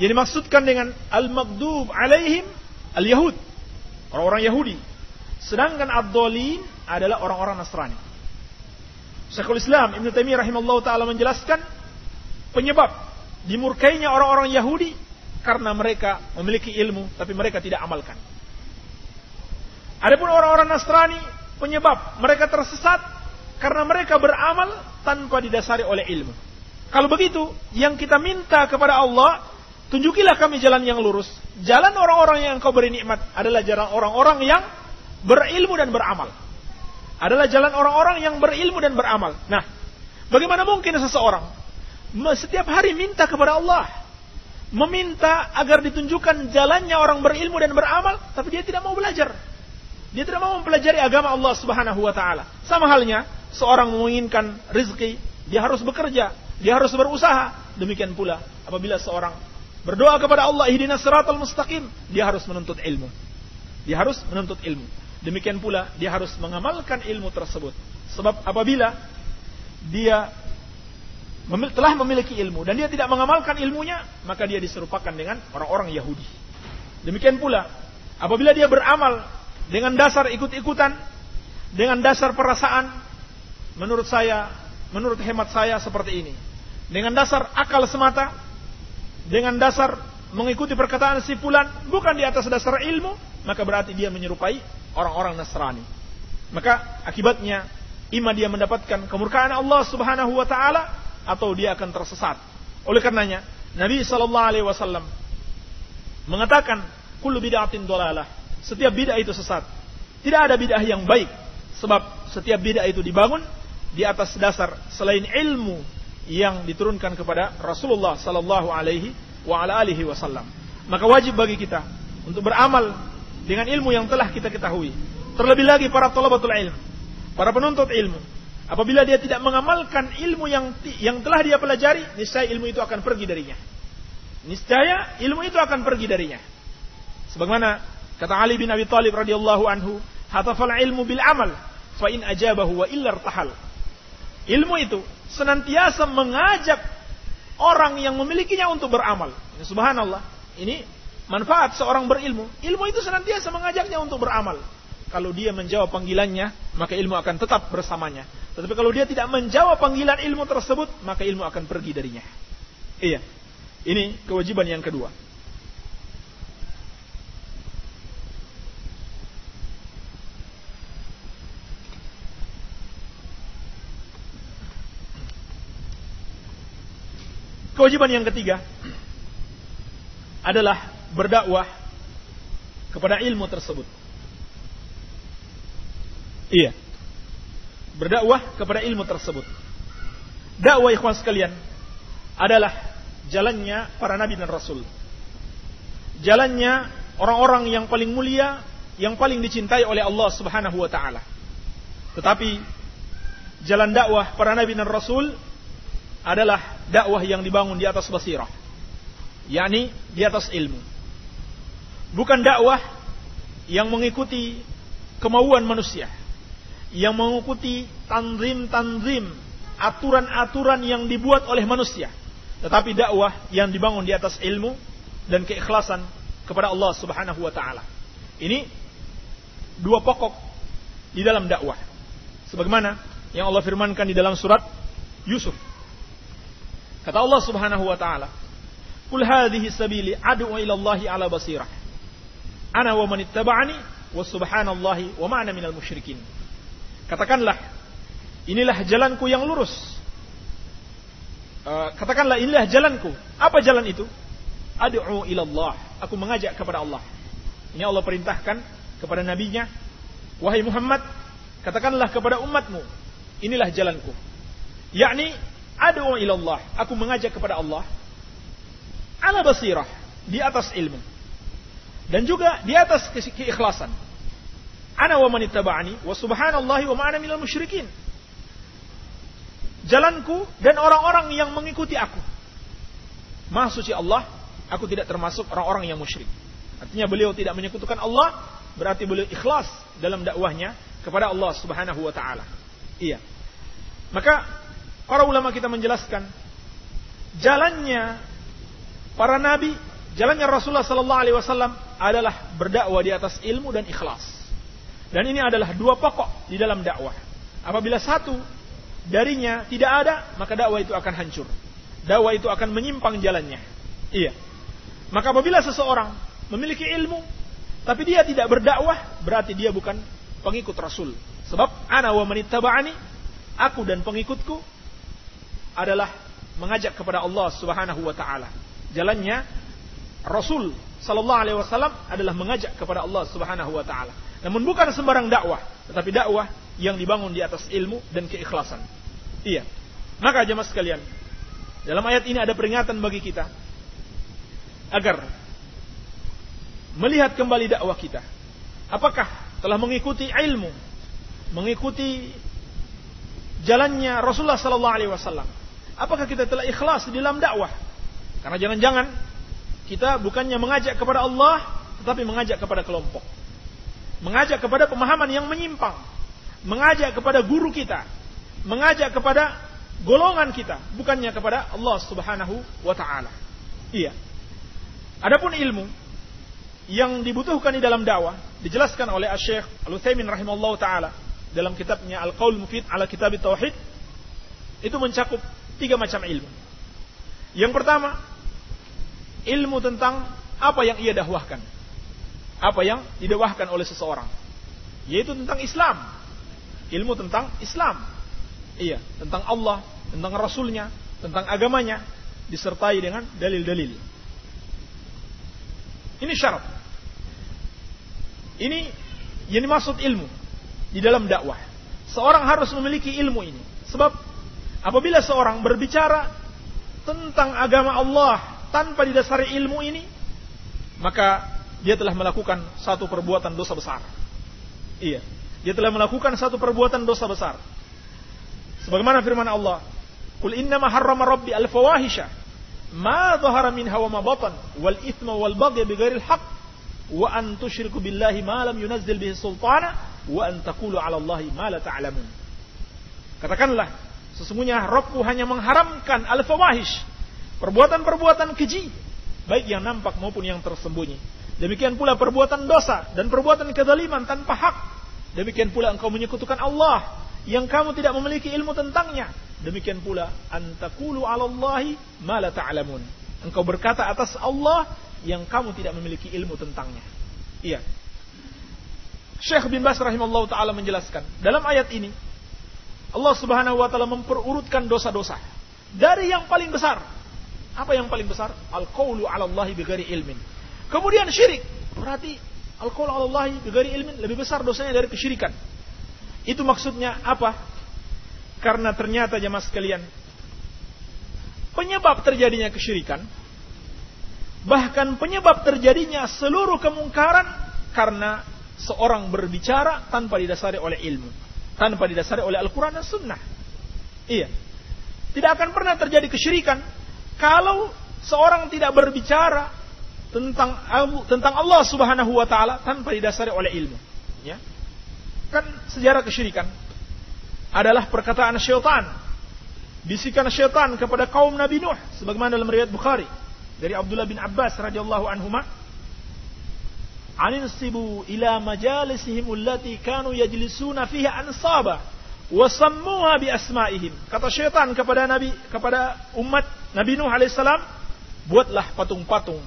Yang dimaksudkan dengan al-maghdub alaihim al-yahud, orang-orang Yahudi. Sedangkan ad-dhalin adalah orang-orang Nasrani. Syekhul Islam Ibnu Taimiyah rahimahullah taala menjelaskan penyebab dimurkainya orang-orang Yahudi karena mereka memiliki ilmu tapi mereka tidak amalkan. Adapun orang-orang Nasrani, penyebab mereka tersesat karena mereka beramal tanpa didasari oleh ilmu. Kalau begitu, yang kita minta kepada Allah, tunjukilah kami jalan yang lurus. Jalan orang-orang yang Engkau beri nikmat adalah jalan orang-orang yang berilmu dan beramal. Adalah jalan orang-orang yang berilmu dan beramal. Nah, bagaimana mungkin seseorang setiap hari minta kepada Allah, meminta agar ditunjukkan jalannya orang berilmu dan beramal, tapi dia tidak mau belajar. Dia tidak mau mempelajari agama Allah Subhanahu wa taala. Sama halnya seorang menginginkan rezeki, dia harus bekerja, dia harus berusaha. Demikian pula apabila seorang berdoa kepada Allah, ihdinas siratal mustaqim, dia harus menuntut ilmu. Dia harus menuntut ilmu. Demikian pula dia harus mengamalkan ilmu tersebut. Sebab apabila dia telah memiliki ilmu dan dia tidak mengamalkan ilmunya, maka dia diserupakan dengan orang-orang Yahudi. Demikian pula apabila dia beramal dengan dasar ikut-ikutan, dengan dasar perasaan, menurut hemat saya seperti ini. Dengan dasar akal semata, dengan dasar mengikuti perkataan si fulan, bukan di atas dasar ilmu, maka berarti dia menyerupai orang-orang Nasrani. Maka akibatnya, ima dia mendapatkan kemurkaan Allah Subhanahu wa taala, atau dia akan tersesat. Oleh karenanya, Nabi SAW mengatakan, kullu bid'atin dhalalah. Setiap bid'ah itu sesat. Tidak ada bid'ah yang baik. Sebab setiap bid'ah itu dibangun di atas dasar selain ilmu yang diturunkan kepada Rasulullah sallallahu alaihi wasallam. Maka wajib bagi kita untuk beramal dengan ilmu yang telah kita ketahui. Terlebih lagi para thalabatul ilm, para penuntut ilmu. Apabila dia tidak mengamalkan ilmu yang telah dia pelajari, niscaya ilmu itu akan pergi darinya. Niscaya ilmu itu akan pergi darinya. Sebagaimana kata Ali bin Abi Thalib radhiyallahu anhu, hatafal ilmu bil amal, fa in ajabahu wa illa irtahal. Ilmu itu senantiasa mengajak orang yang memilikinya untuk beramal. Ini subhanallah. Ini manfaat seorang berilmu. Ilmu itu senantiasa mengajaknya untuk beramal. Kalau dia menjawab panggilannya, maka ilmu akan tetap bersamanya. Tetapi kalau dia tidak menjawab panggilan ilmu tersebut, maka ilmu akan pergi darinya. Iya. Ini kewajiban yang kedua. Kewajiban yang ketiga adalah berdakwah kepada ilmu tersebut. Iya. Berdakwah kepada ilmu tersebut. Dakwah ikhwan sekalian adalah jalannya para nabi dan rasul. Jalannya orang-orang yang paling mulia, yang paling dicintai oleh Allah Subhanahu wa taala. Tetapi jalan dakwah para nabi dan rasul adalah dakwah yang dibangun di atas basirah, yakni di atas ilmu. Bukan dakwah yang mengikuti kemauan manusia, yang mengikuti tanzim-tanzim, aturan-aturan yang dibuat oleh manusia, tetapi dakwah yang dibangun di atas ilmu dan keikhlasan kepada Allah Subhanahu wa taala. Ini dua pokok di dalam dakwah. Sebagaimana yang Allah firmankan di dalam surat Yusuf. Kata Allah Subhanahu wa taala, "Qul hadhihi sabili ad'u ila Allahi ala basirah. Ana wa man ittaba'ani wa subhanallahi wa ma ana minal musyrikin." Katakanlah, inilah jalanku yang lurus. Katakanlah, inilah jalanku. Apa jalan itu? Ad'u ila Allah. Aku mengajak kepada Allah. Ini Allah perintahkan kepada nabinya, wahai Muhammad, katakanlah kepada umatmu, inilah jalanku. Yakni ad'u ila Allah, aku mengajak kepada Allah ala basirah, di atas ilmu dan juga di atas keikhlasan. Ana wa man ittaba'ani wa subhanallahi wa ma ana minal musyrikin. Jalanku dan orang-orang yang mengikuti aku. Maha suci Allah, aku tidak termasuk orang-orang yang musyrik. Artinya beliau tidak menyekutukan Allah, berarti beliau ikhlas dalam dakwahnya kepada Allah Subhanahu wa taala. Iya. Maka para ulama kita menjelaskan jalannya para nabi, jalannya Rasulullah sallallahu alaihi wasallam adalah berdakwah di atas ilmu dan ikhlas. Dan ini adalah dua pokok di dalam dakwah. Apabila satu darinya tidak ada, maka dakwah itu akan hancur. Dakwah itu akan menyimpang jalannya. Iya. Maka apabila seseorang memiliki ilmu tapi dia tidak berdakwah, berarti dia bukan pengikut Rasul. Sebab ana wa manittaba'ani, aku dan pengikutku adalah mengajak kepada Allah Subhanahu wa taala. Jalannya Rasul sallallahu alaihi wasallam adalah mengajak kepada Allah Subhanahu wa taala. Namun bukan sembarang dakwah, tetapi dakwah yang dibangun di atas ilmu dan keikhlasan. Iya. Maka jemaah sekalian, dalam ayat ini ada peringatan bagi kita agar melihat kembali dakwah kita. Apakah telah mengikuti ilmu, mengikuti jalannya Rasulullah sallallahu alaihi wasallam? Apakah kita telah ikhlas di dalam dakwah? Karena jangan-jangan kita bukannya mengajak kepada Allah, tetapi mengajak kepada kelompok. Mengajak kepada pemahaman yang menyimpang. Mengajak kepada guru kita. Mengajak kepada golongan kita, bukannya kepada Allah Subhanahu wa taala. Iya. Adapun ilmu yang dibutuhkan di dalam dakwah dijelaskan oleh Asy-Syaikh Al-Utsaimin rahimahullahu taala dalam kitabnya Al-Qaul Mufid ala Kitab Tauhid. Itu mencakup 3 macam ilmu. Yang pertama, ilmu tentang apa yang ia dakwahkan. Apa yang didakwahkan oleh seseorang, yaitu tentang Islam. Ilmu tentang Islam. Iya, tentang Allah, tentang Rasulnya, tentang agamanya, disertai dengan dalil-dalil. Ini syarat. Ini yang dimaksud ilmu di dalam dakwah. Seorang harus memiliki ilmu ini. Sebab apabila seorang berbicara tentang agama Allah tanpa didasari ilmu ini, maka dia telah melakukan satu perbuatan dosa besar. Iya, dia telah melakukan satu perbuatan dosa besar. Sebagaimana firman Allah, "Qul innama harrama rabbi al-fawahisha ma dhahara minha wa ma batan wal itsma wal baghy bighairil haqq wa an tusyriku billahi ma lam yunazzil bihi sultana wa an taqulu 'ala Allahi ma la ta'lamun." Katakanlah, sesungguhnya Rabbku hanya mengharamkan al-fawahish, perbuatan-perbuatan keji, baik yang nampak maupun yang tersembunyi. Demikian pula perbuatan dosa dan perbuatan kezaliman tanpa hak. Demikian pula engkau menyekutukan Allah yang kamu tidak memiliki ilmu tentangnya. Demikian pula antaqulu 'ala Allahi ma la ta'lamun. Engkau berkata atas Allah yang kamu tidak memiliki ilmu tentangnya. Iya. Syekh bin Baz rahimahullah taala menjelaskan, dalam ayat ini Allah Subhanahu wa taala memperurutkan dosa-dosa dari yang paling besar. Apa yang paling besar? Al-qaulu 'ala Allahi bighairi ilmin. Kemudian syirik. Berarti al-qaulu 'ala Allahi bighairi ilmin lebih besar dosanya dari kesyirikan. Itu maksudnya apa? Karena ternyata jemaah sekalian, penyebab terjadinya kesyirikan, bahkan penyebab terjadinya seluruh kemungkaran, karena seorang berbicara tanpa didasari oleh ilmu, tanpa didasari oleh Al-Quran dan Sunnah. Iya. Tidak akan pernah terjadi kesyirikan kalau seorang tidak berbicara tentang Allah Subhanahu wa taala tanpa didasari oleh ilmu. Ya. Kan sejarah kesyirikan adalah perkataan syaitan, bisikan syaitan kepada kaum Nabi Nuh, sebagaimana dalam riwayat Bukhari dari Abdullah bin Abbas radhiyallahu anhuma, "Aninsibu ila majalisihim allati kanu yajlisuna fiha ansaba wa sammuha bi asma'ihim." Kata syaitan kepada umat Nabi Nuh alaihissalam, buatlah patung-patung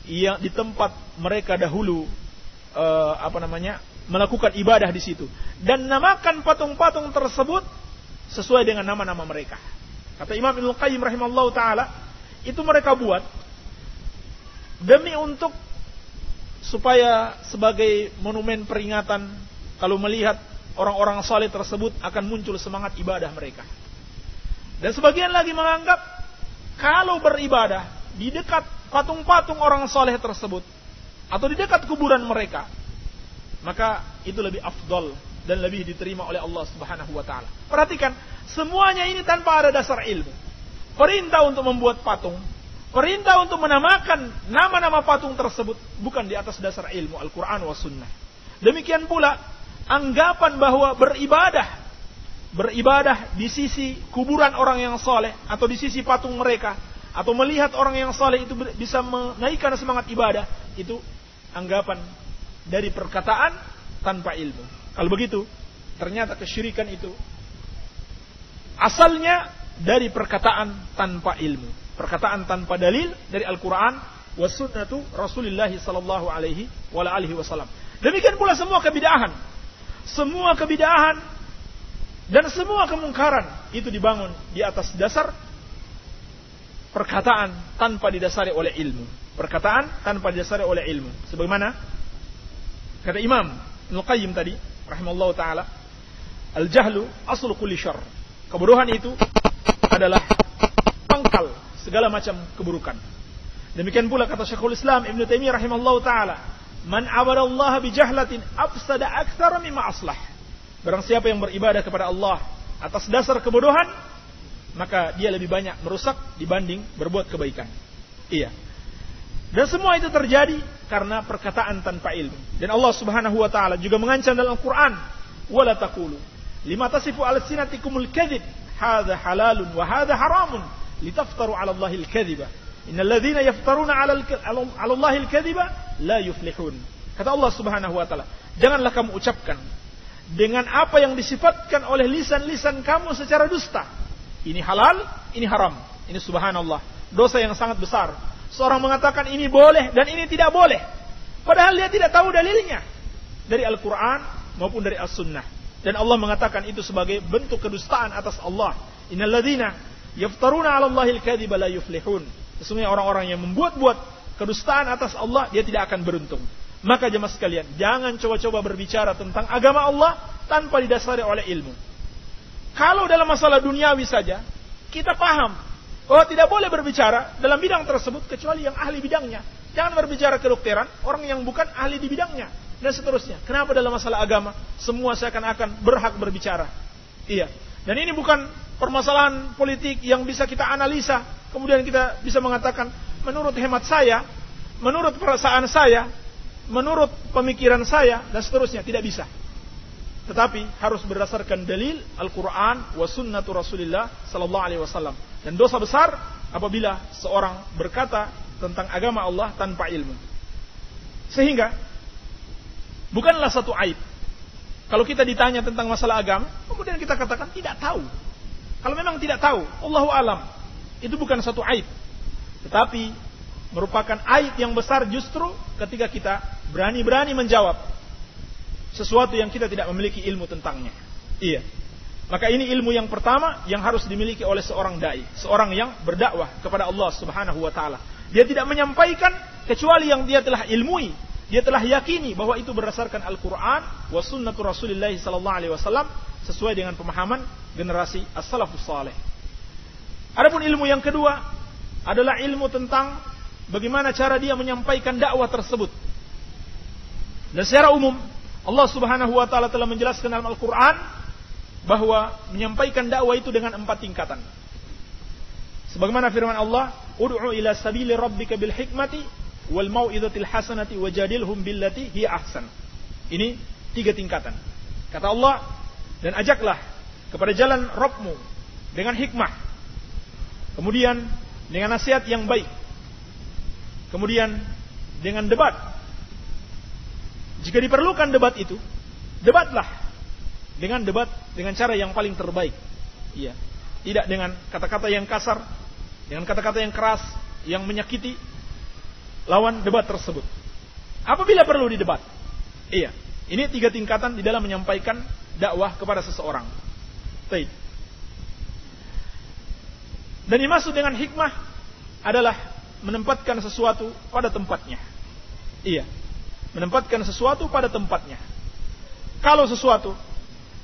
yang di tempat mereka dahulu melakukan ibadah di situ, dan namakan patung-patung tersebut sesuai dengan nama-nama mereka. Kata Imam Ibnu Qayyim rahimahullahu taala, itu mereka buat demi untuk supaya sebagai monumen peringatan, kalau melihat orang-orang saleh tersebut akan muncul semangat ibadah mereka. Dan sebagian lagi menganggap kalau beribadah di dekat patung-patung orang saleh tersebut atau di dekat kuburan mereka, maka itu lebih afdal dan lebih diterima oleh Allah Subhanahu wa taala. Perhatikan, semuanya ini tanpa ada dasar ilmu. Perintah untuk membuat patung, perintah untuk menamakan nama-nama patung tersebut bukan di atas dasar ilmu Al-Quran wa Sunnah. Demikian pula anggapan bahwa beribadah di sisi kuburan orang yang soleh atau di sisi patung mereka atau melihat orang yang saleh itu bisa menaikkan semangat ibadah, itu anggapan dari perkataan tanpa ilmu. Kalau begitu, ternyata kesyirikan itu asalnya dari perkataan tanpa ilmu, perkataan tanpa dalil dari Al-Quran wa sunnatu Rasulullah sallallahu alaihi wasallam. Demikian pula semua kebidahan dan semua kemungkaran itu dibangun di atas dasar perkataan tanpa didasari oleh ilmu. Perkataan tanpa didasari oleh ilmu. Sebagaimana kata Imam Ibnu Qayyim tadi, rahimahullahu taala, al-jahlu aslu kulli syarr. Kebodohan itu adalah pangkal segala macam keburukan. Demikian pula kata Syekhul Islam Ibnu Taimiyah rahimahullahu taala, man abadallaha bijahlatin afsada aktsara mimma aslah. Barang siapa yang beribadah kepada Allah atas dasar kebodohan, maka dia lebih banyak merusak dibanding berbuat kebaikan. Iya. Dan semua itu terjadi karena perkataan tanpa ilmu. Dan Allah Subhanahu wa taala juga mengancam dalam Al-Qur'an, wala taqulu lima tasifu alsinatikumul kadzib hadza halalun wa hadza haramun litaftaru 'ala Allahil kadziba innal ladzina yaftaruna 'ala Allahil kadziba la yuflihun. Kata Allah Subhanahu wa taala, janganlah kamu ucapkan dengan apa yang disifatkan oleh lisan-lisan kamu secara dusta. Ini halal, ini haram. Ini subhanallah, dosa yang sangat besar. Seorang mengatakan ini boleh dan ini tidak boleh, padahal dia tidak tahu dalilnya dari Al-Quran maupun dari As-Sunnah. Dan Allah mengatakan itu sebagai bentuk kedustaan atas Allah. Innal ladzina yaftaruna 'ala Allahil kadziba la yuflihun. Sesungguhnya orang-orang yang membuat-buat kedustaan atas Allah, dia tidak akan beruntung. Maka jemaah sekalian, jangan coba-coba berbicara tentang agama Allah tanpa didasari oleh ilmu. Kalau dalam masalah duniawi saja, kita paham bahwa tidak boleh berbicara dalam bidang tersebut kecuali yang ahli bidangnya. Jangan berbicara kedokteran orang yang bukan ahli di bidangnya, dan seterusnya. Kenapa dalam masalah agama semua seakan-akan berhak berbicara? Iya. Dan ini bukan permasalahan politik yang bisa kita analisa, kemudian kita bisa mengatakan menurut hemat saya, menurut perasaan saya, menurut pemikiran saya, dan seterusnya. Tidak bisa. Tetapi harus berdasarkan dalil Al-Quran wa sunnatu Rasulullah sallallahu alaihi wasallam. Dan dosa besar apabila seorang berkata tentang agama Allah tanpa ilmu. Sehingga bukanlah satu aib kalau kita ditanya tentang masalah agama, kemudian kita katakan tidak tahu. Kalau memang tidak tahu, Allahu alam, itu bukan satu aib. Tetapi merupakan aib yang besar justru ketika kita berani-berani menjawab sesuatu yang kita tidak memiliki ilmu tentangnya. Iya. Maka ini ilmu yang pertama yang harus dimiliki oleh seorang dai, seorang yang berdakwah kepada Allah Subhanahu wa taala. Dia tidak menyampaikan kecuali yang dia telah ilmui, dia telah yakini bahwa itu berdasarkan Al-Qur'an wa sunnatu Rasulillah sallallahu alaihi wasallam, sesuai dengan pemahaman generasi as-salafus saleh. Adapun ilmu yang kedua adalah ilmu tentang bagaimana cara dia menyampaikan dakwah tersebut. Dan secara umum Allah Subhanahu wa taala telah menjelaskan dalam Al-Qur'an bahwa menyampaikan dakwah itu dengan 4 tingkatan. Sebagaimana firman Allah, "Ud'u ila sabili rabbika bil hikmati wal mau'izatil hasanati wajadilhum billati hiya ahsan." Ini 3 tingkatan. Kata Allah, dan ajaklah kepada jalan Rabbmu dengan hikmah. Kemudian dengan nasihat yang baik. Kemudian dengan debat. Jika diperlukan debat itu, debatlah dengan cara yang paling terbaik. Iya. Tidak dengan kata-kata yang kasar, dengan kata-kata yang keras, yang menyakiti lawan debat tersebut. Apabila perlu didebat. Iya. Ini 3 tingkatan di dalam menyampaikan dakwah kepada seseorang. Baik. Dan dimaksud dengan hikmah adalah menempatkan sesuatu pada tempatnya. Iya. Menempatkan sesuatu pada tempatnya. Kalau sesuatu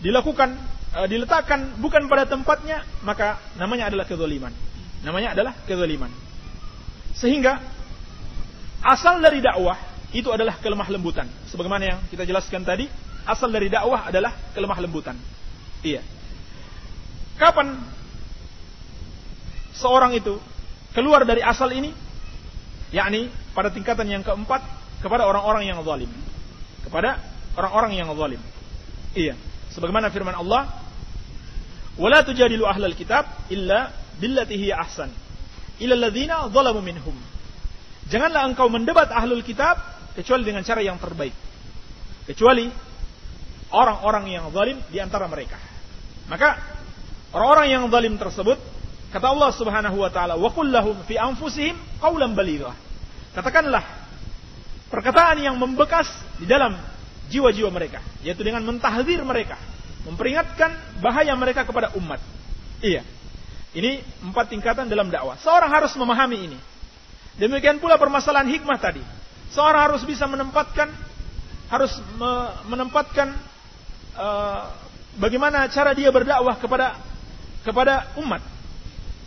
diletakkan bukan pada tempatnya, maka namanya adalah kezaliman. Sehingga asal dari dakwah itu adalah kelemah lembutan. Sebagaimana yang kita jelaskan tadi, asal dari dakwah adalah kelemah lembutan. Iya. Kapan seorang itu keluar dari asal ini? Yakni pada tingkatan yang keempat, kepada orang-orang yang zalim. Iya. Sebagaimana firman Allah, "Wala tujadilu ahlal kitab illa billati hiya ahsan." ila alladzina zalamu minhum. Janganlah engkau mendebat ahlul kitab kecuali dengan cara yang terbaik. Kecuali orang-orang yang zalim di antara mereka. Maka orang-orang yang zalim tersebut, kata Allah Subhanahu wa taala, wa qul lahum fi anfusihim qawlan balighah. Katakanlah perkataan yang membekas di dalam jiwa-jiwa mereka, yaitu dengan mentahdzir mereka, memperingatkan bahaya mereka kepada umat. Iya. Ini 4 tingkatan dalam dakwah. Seorang harus memahami ini. Demikian pula permasalahan hikmah tadi. Seorang harus bisa menempatkan bagaimana cara dia berdakwah kepada umat.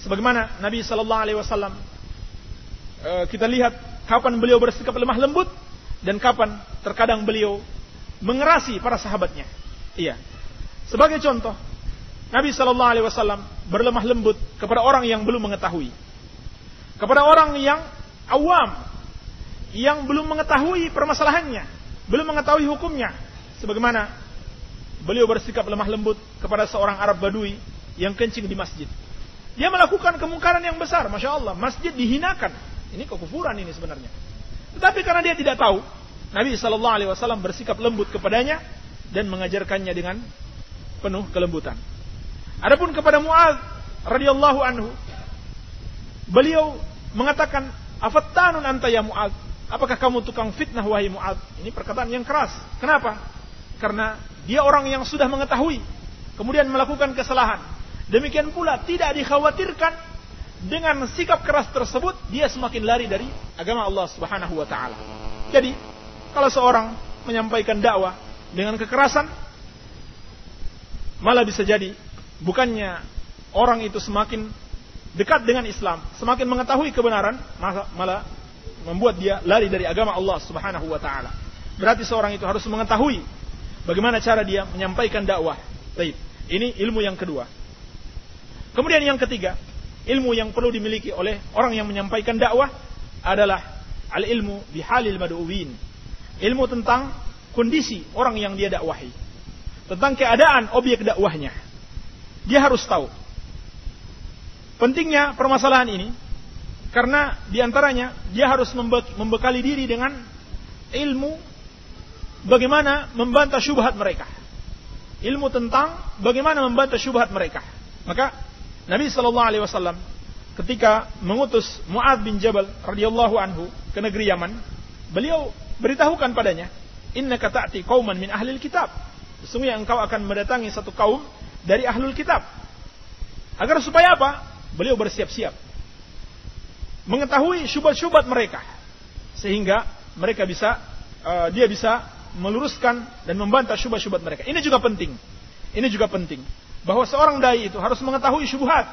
Sebagaimana Nabi sallallahu alaihi wasallam kita lihat kapan beliau bersikap lemah lembut dan kapan terkadang beliau mengerasi para sahabatnya. Iya. Sebagai contoh, Nabi sallallahu alaihi wasallam berlemah lembut kepada orang yang belum mengetahui. Kepada orang yang awam, yang belum mengetahui permasalahannya, belum mengetahui hukumnya. Sebagaimana beliau bersikap lemah lembut kepada seorang Arab Badui yang kencing di masjid. Dia melakukan kemungkaran yang besar, Masya Allah. Masjid dihinakan. Ini kekufuran ini sebenarnya. Tetapi karena dia tidak tahu, Nabi SAW bersikap lembut kepadanya dan mengajarkannya dengan penuh kelembutan. Adapun kepada Mu'adz radhiyallahu anhu, beliau mengatakan, "Afattanun anta ya Mu'adz?" Apakah kamu tukang fitnah wahai Mu'adz? Ini perkataan yang keras. Kenapa? Karena dia orang yang sudah mengetahui, kemudian melakukan kesalahan. Demikian pula tidak dikhawatirkan dengan sikap keras tersebut dia semakin lari dari agama Allah Subhanahu wa taala. Jadi, kalau seorang menyampaikan dakwah dengan kekerasan, malah bisa jadi bukannya orang itu semakin dekat dengan Islam, semakin mengetahui kebenaran, malah membuat dia lari dari agama Allah Subhanahu wa taala. Berarti seorang itu harus mengetahui bagaimana cara dia menyampaikan dakwah. Baik, ini ilmu yang kedua. Kemudian yang ketiga, ilmu yang perlu dimiliki oleh orang yang menyampaikan dakwah adalah al-ilmu bihalil mad'uwin. Ilmu tentang kondisi orang yang dia dakwahi, tentang keadaan objek dakwahnya. Dia harus tahu. Pentingnya permasalahan ini karena diantaranya dia harus membekali diri dengan ilmu bagaimana membantah syubhat mereka. Ilmu tentang bagaimana membantah syubhat mereka. Maka Nabi SAW ketika mengutus Mu'adz bin Jabal radhiyallahu anhu ke negeri Yaman, beliau beritahukan padanya, "Innaka ta'ti qauman min ahlil kitab." Sesungguhnya engkau akan mendatangi satu kaum dari ahlul kitab. Agar supaya apa? Beliau bersiap-siap mengetahui syubhat-syubhat mereka, sehingga mereka dia bisa meluruskan dan membantah syubhat-syubhat mereka. Ini juga penting. Ini juga penting bahwa seorang dai itu harus mengetahui syubhat.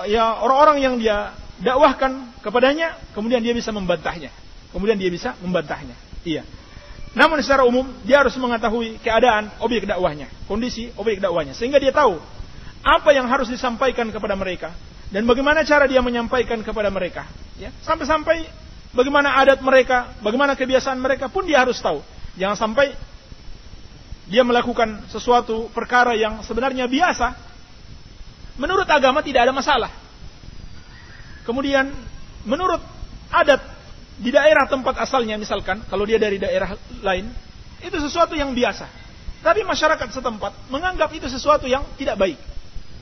Ya orang-orang yang dia dakwahkan kepadanya, kemudian dia bisa membantahnya. Iya. Namun secara umum dia harus mengetahui keadaan objek dakwahnya, kondisi objek dakwahnya, sehingga dia tahu apa yang harus disampaikan kepada mereka dan bagaimana cara dia menyampaikan kepada mereka. Ya, sampai-sampai bagaimana adat mereka, bagaimana kebiasaan mereka pun dia harus tahu. Jangan sampai dia melakukan sesuatu perkara yang sebenarnya biasa, menurut agama tidak ada masalah. Kemudian menurut adat di daerah tempat asalnya, misalkan kalau dia dari daerah lain, itu sesuatu yang biasa. Tapi masyarakat setempat menganggap itu sesuatu yang tidak baik.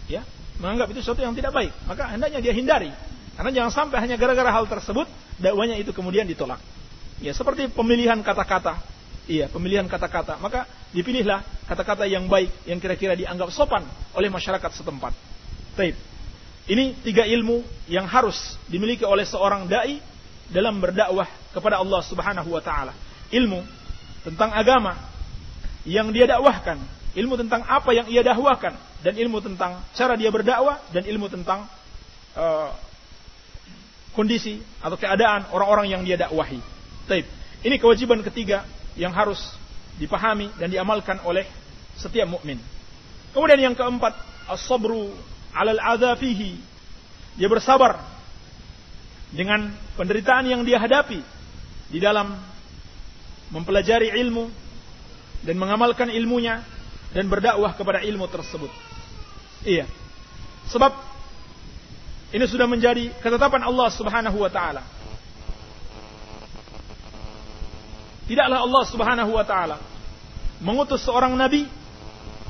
Ya, menganggap itu sesuatu yang tidak baik. Maka hendaknya dia hindari. Karena jangan sampai hanya gara-gara hal tersebut dakwahnya itu kemudian ditolak. Ya, seperti pemilihan kata-kata. Iya, pemilihan kata-kata. Maka dipilihlah kata-kata yang baik, yang kira-kira dianggap sopan oleh masyarakat setempat. Baik. Ini 3 ilmu yang harus dimiliki oleh seorang dai dalam berdakwah kepada Allah Subhanahu wa taala. Ilmu tentang agama yang dia dakwahkan, ilmu tentang apa yang ia dakwahkan, dan ilmu tentang cara dia berdakwah, dan ilmu tentang kondisi atau keadaan orang-orang yang dia dakwahi. Baik. Ini kewajiban ketiga yang harus dipahami dan diamalkan oleh setiap mukmin. Kemudian yang keempat, as-sabru 'alal adza fihi. Dia bersabar dengan penderitaan yang dia hadapi di dalam mempelajari ilmu dan mengamalkan ilmunya dan berdakwah kepada ilmu tersebut. Iya. Sebab Ini sudah menjadi ketetapan Allah Subhanahu wa taala. Tidaklah Allah Subhanahu wa taala mengutus seorang nabi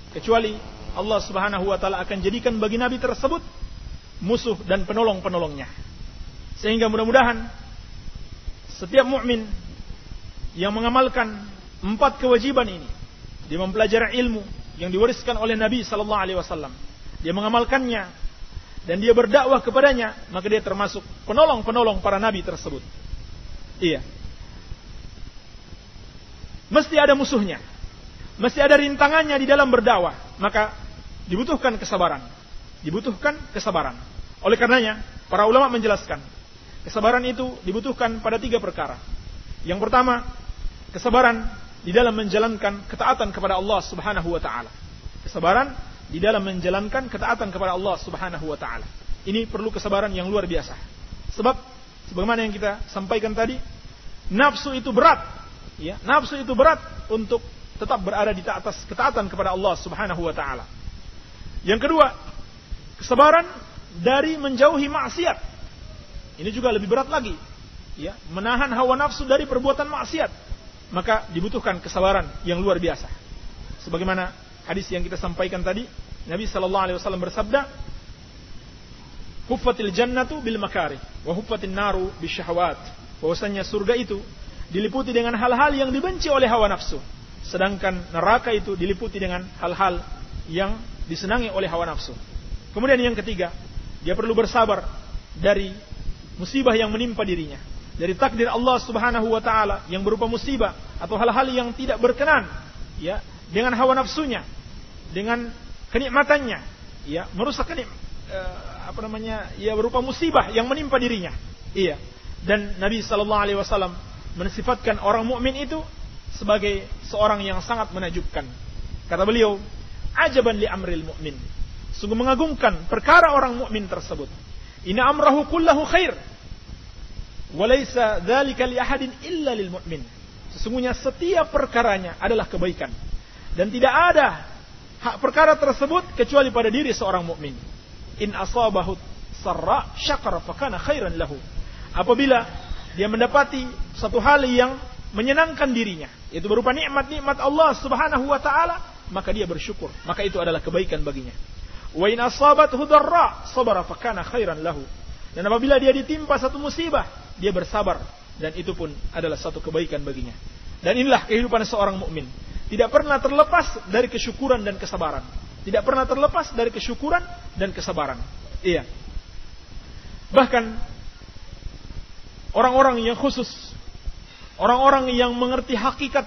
kecuali Allah Subhanahu wa taala akan jadikan bagi nabi tersebut musuh dan penolong-penolongnya. Sehingga mudah-mudahan setiap mukmin yang mengamalkan 4 kewajiban ini, dia mempelajari ilmu yang diwariskan oleh Nabi sallallahu alaihi wasallam, dia mengamalkannya dan dia berdakwah kepadanya, maka dia termasuk penolong-penolong para nabi tersebut. Iya. Mesti ada musuhnya. Mesti ada rintangannya di dalam berdakwah, maka dibutuhkan kesabaran. Dibutuhkan kesabaran. Oleh karenanya, para ulama menjelaskan, kesabaran itu dibutuhkan pada 3 perkara. Yang pertama, kesabaran di dalam menjalankan ketaatan kepada Allah Subhanahu wa taala. Kesabaran di dalam menjalankan ketaatan kepada Allah Subhanahu wa taala. Ini perlu kesabaran yang luar biasa. Sebab sebagaimana yang kita sampaikan tadi, nafsu itu berat, ya. Nafsu itu berat untuk tetap berada di atas ketaatan kepada Allah Subhanahu wa taala. Yang kedua, kesabaran dari menjauhi maksiat. Ini juga lebih berat lagi, ya, menahan hawa nafsu dari perbuatan maksiat. Maka dibutuhkan kesabaran yang luar biasa. Sebagaimana hadis yang kita sampaikan tadi, Nabi sallallahu alaihi wasallam bersabda, "Huffatil jannatu bil makarih wa huffatin naru bisyahawat." Bahwasanya surga itu diliputi dengan hal-hal yang dibenci oleh hawa nafsu, sedangkan neraka itu diliputi dengan hal-hal yang disenangi oleh hawa nafsu. Kemudian yang ketiga, dia perlu bersabar dari musibah yang menimpa dirinya, dari takdir Allah Subhanahu wa taala yang berupa musibah atau hal-hal yang tidak berkenan, ya, dengan hawa nafsunya, dengan kenikmatannya, ya, merusak berupa musibah yang menimpa dirinya. Iya. Dan Nabi sallallahu alaihi wasallam mensifatkan orang mukmin itu sebagai seorang yang sangat menakjubkan. Kata beliau, "Ajaban li amril mu'min." Sungguh mengagumkan perkara orang mukmin tersebut. Inna amrahu kullahu khair. Wa laysa dzalika li ahadin illa lil mu'min. Sesungguhnya setiap perkaranya adalah kebaikan dan tidak ada hak perkara tersebut kecuali pada diri seorang mukmin. In asabahu sarra syakara fakana khairan lahu. Apabila dia mendapati satu hal yang menyenangkan dirinya, itu berupa nikmat-nikmat Allah Subhanahu wa taala, maka dia bersyukur, maka itu adalah kebaikan baginya. Wa in asabathu dharra sabara fakana khairan lahu. Dan apabila dia ditimpa satu musibah, dia bersabar, dan itu pun adalah satu kebaikan baginya. Dan inilah kehidupan seorang mukmin. Tidak pernah terlepas dari kesyukuran dan kesabaran. Tidak pernah terlepas dari kesyukuran dan kesabaran. Iya. Bahkan orang-orang yang khusus, orang-orang yang mengerti hakikat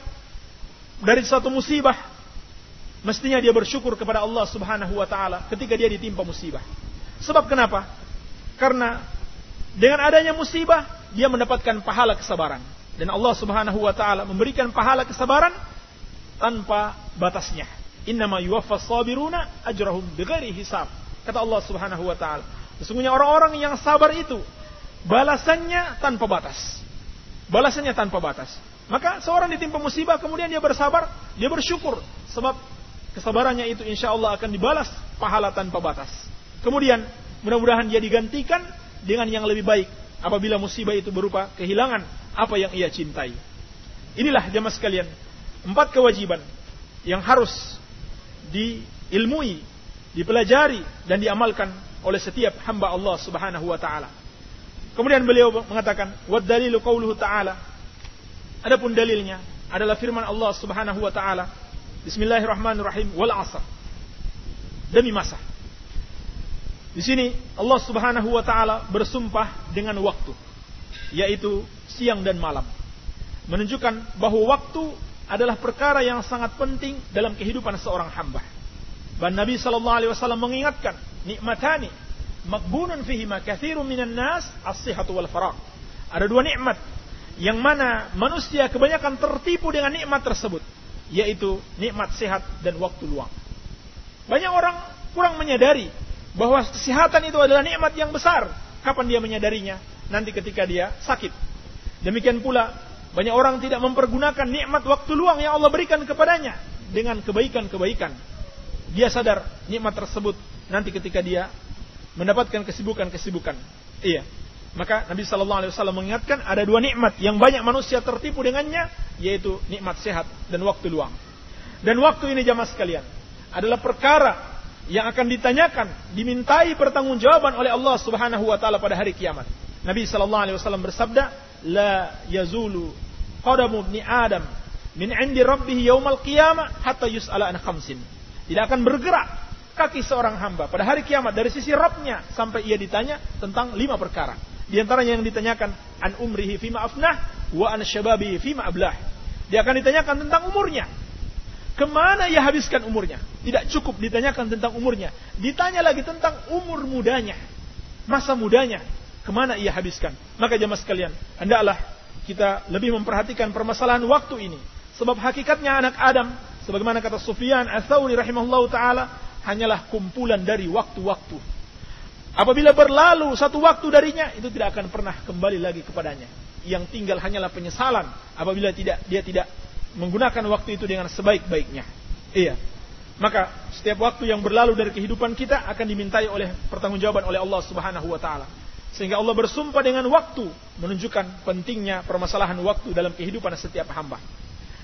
dari satu musibah, mestinya dia bersyukur kepada Allah Subhanahu wa taala ketika dia ditimpa musibah. Sebab kenapa? Karena dengan adanya musibah dia mendapatkan pahala kesabaran, dan Allah Subhanahu wa taala memberikan pahala kesabaran tanpa batasnya. Innama yuwaffas sabiruna ajrahum bighairi hisab. Kata Allah Subhanahu wa taala, sesungguhnya orang-orang yang sabar itu balasannya tanpa batas. Balasannya tanpa batas. Maka seorang ditimpa musibah, kemudian dia bersabar, dia bersyukur, sebab kesabarannya itu insya Allah akan dibalas pahala tanpa batas. Kemudian mudah-mudahan dia digantikan dengan yang lebih baik apabila musibah itu berupa kehilangan apa yang ia cintai. Inilah jemaah sekalian, 4 kewajiban yang harus diilmui, dipelajari dan diamalkan oleh setiap hamba Allah Subhanahu wa taala. Kemudian beliau mengatakan, "Wad dalilu qauluhu ta'ala." Adapun dalilnya adalah firman Allah Subhanahu wa taala, Bismillahirrahmanirrahim, wal 'asr. Demi masa. Di sini Allah Subhanahu wa taala bersumpah dengan waktu, yaitu siang dan malam. Menunjukkan bahwa waktu adalah perkara yang sangat penting dalam kehidupan seorang hamba. Dan Nabi sallallahu alaihi wasallam mengingatkan, nikmatani maghbunun fihima katsirun minan nas, as-sihhatu wal faragh. Ada 2 nikmat yang mana manusia kebanyakan tertipu dengan nikmat tersebut, yaitu nikmat sehat dan waktu luang. Banyak orang kurang menyadari bahwa kesehatan itu adalah nikmat yang besar. Kapan dia menyadarinya? Nanti ketika dia sakit. Demikian pula banyak orang tidak mempergunakan nikmat waktu luang yang Allah berikan kepadanya dengan kebaikan-kebaikan. Dia sadar nikmat tersebut nanti ketika dia mendapatkan kesibukan-kesibukan. Iya. Maka Nabi sallallahu alaihi wasallam mengingatkan ada dua nikmat yang banyak manusia tertipu dengannya, yaitu nikmat sehat dan waktu luang. Dan waktu ini jamaah sekalian adalah perkara yang akan ditanyakan, dimintai pertanggungjawaban oleh Allah Subhanahu wa taala pada hari kiamat. Nabi sallallahu alaihi wasallam bersabda, "La yazulu qadamu ibni Adam min 'indi rabbih yaumal qiyamah hatta yus'ala an khamsin." Tidak akan bergerak kaki seorang hamba pada hari kiamat dari sisi Rabb-nya sampai ia ditanya tentang 5 perkara. Di antaranya yang ditanyakan an umrihi fima afnah wa an syababihi fima ablah. Dia akan ditanyakan tentang umurnya. Kemana ia habiskan umurnya? Tidak cukup ditanyakan tentang umurnya. Ditanya lagi tentang umur mudanya. Masa mudanya. Kemana ia habiskan? Maka jemaah sekalian, hendaklah kita lebih memperhatikan permasalahan waktu ini. Sebab hakikatnya anak Adam, sebagaimana kata Sufyan Ats-Tsauri rahimahullahu ta'ala, hanyalah kumpulan dari waktu-waktu. Apabila berlalu satu waktu darinya, itu tidak akan pernah kembali lagi kepadanya. Yang tinggal hanyalah penyesalan apabila dia tidak menggunakan waktu itu dengan sebaik-baiknya. Iya. Maka setiap waktu yang berlalu dari kehidupan kita akan dimintai oleh pertanggungjawaban oleh Allah Subhanahu wa taala. Sehingga Allah bersumpah dengan waktu, menunjukkan pentingnya permasalahan waktu dalam kehidupan setiap hamba.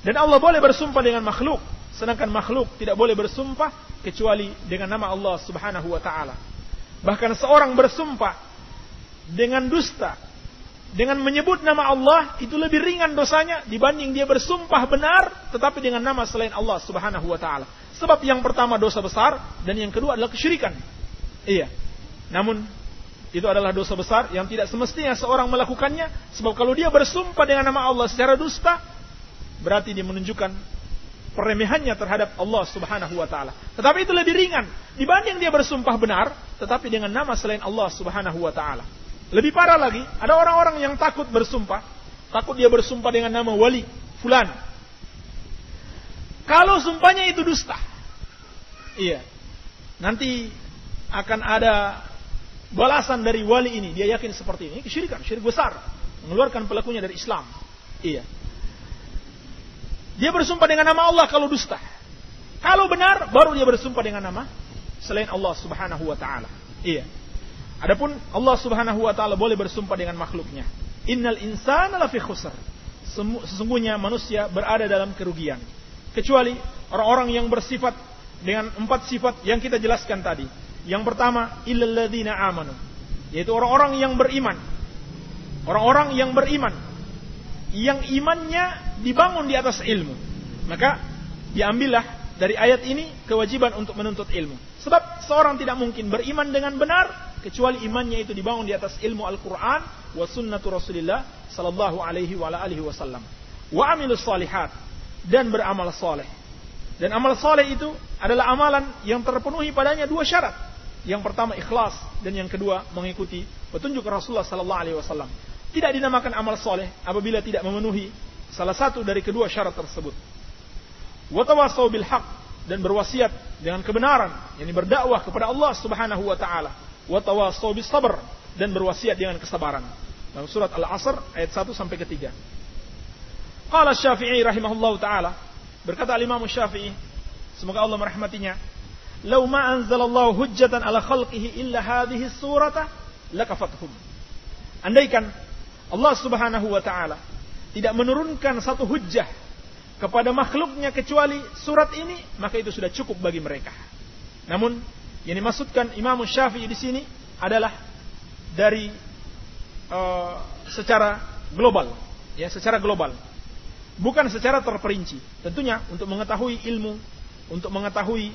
Dan Allah boleh bersumpah dengan makhluk, sedangkan makhluk tidak boleh bersumpah kecuali dengan nama Allah Subhanahu wa taala. Bahkan seorang bersumpah dengan dusta, dengan menyebut nama Allah, itu lebih ringan dosanya dibanding dia bersumpah benar tetapi dengan nama selain Allah Subhanahu wa taala. Sebab yang pertama dosa besar dan yang kedua adalah kesyirikan. Iya. Namun itu adalah dosa besar yang tidak semestinya seorang melakukannya, sebab kalau dia bersumpah dengan nama Allah secara dusta, berarti dia menunjukkan peremehannya terhadap Allah Subhanahu wa taala. Tetapi itu lebih ringan dibanding dia bersumpah benar tetapi dengan nama selain Allah Subhanahu wa taala. Lebih parah lagi, ada orang-orang yang takut bersumpah, takut dia bersumpah dengan nama wali fulan. Kalau sumpahnya itu dusta, iya, nanti akan ada balasan dari wali ini. Dia yakin seperti ini, kesyirikan, syirik besar, mengeluarkan pelakunya dari Islam. Iya. Dia bersumpah dengan nama Allah kalau dusta. Kalau benar, baru dia bersumpah dengan nama selain Allah Subhanahu wa taala. Iya. Adapun Allah Subhanahu wa taala boleh bersumpah dengan makhluknya. Innal insana lafi khusr. Sesungguhnya manusia berada dalam kerugian. Kecuali orang-orang yang bersifat dengan 4 sifat yang kita jelaskan tadi. Yang pertama, illal ladzina amanu, yaitu orang-orang yang beriman. Orang-orang yang beriman yang imannya dibangun di atas ilmu. Maka diambillah dari ayat ini kewajiban untuk menuntut ilmu. Sebab seorang tidak mungkin beriman dengan benar kecuali imannya itu dibangun di atas ilmu Al-Quran wa sunnatu Rasulillah sallallahu alaihi wa alihi wasallam. Wa amilus salihat, dan beramal saleh. Dan amal saleh itu adalah amalan yang terpenuhi padanya 2 syarat. Yang pertama ikhlas, dan yang kedua mengikuti petunjuk Rasulullah sallallahu alaihi wasallam. Tidak dinamakan amal saleh apabila tidak memenuhi salah satu dari kedua syarat tersebut. Wa tawassaw bil haqq, dan berwasiat dengan kebenaran, yakni berdakwah kepada Allah Subhanahu wa taala. Wa tawassaw bis sabr, dan berwasiat dengan kesabaran. Dalam surat Al-Asr ayat 1 sampai 3. Qala Syafi'i rahimahullahu taala, berkata Imam Syafi'i, semoga Allah merahmatinya, "Law ma anzalallahu hujjatan ala khalqihi illa hadhihi surata lakafathum." Andaikan Allah Subhanahu wa taala tidak menurunkan satu hujjah kepada makhluknya kecuali surat ini, maka itu sudah cukup bagi mereka. Namun yang dimaksudkan Imam Syafi'i di sini adalah dari secara global, ya, secara global. Bukan secara terperinci. Tentunya untuk mengetahui ilmu, untuk mengetahui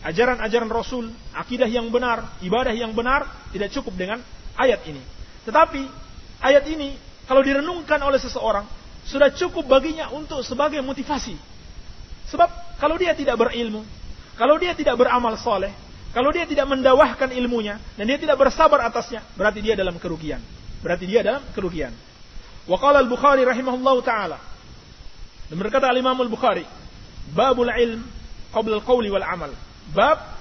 ajaran-ajaran Rasul, akidah yang benar, ibadah yang benar, tidak cukup dengan ayat ini. Tetapi ayat ini kalau direnungkan oleh seseorang sudah cukup baginya untuk sebagai motivasi. Sebab kalau dia tidak berilmu, kalau dia tidak beramal soleh, kalau dia tidak mendawahkan ilmunya dan dia tidak bersabar atasnya, berarti dia dalam kerugian. Berarti dia dalam kerugian. Wa qala al-Bukhari rahimahullahu taala, dan berkata Imam Al-Bukhari, babul ilm qabla al-qawli wal amal. Bab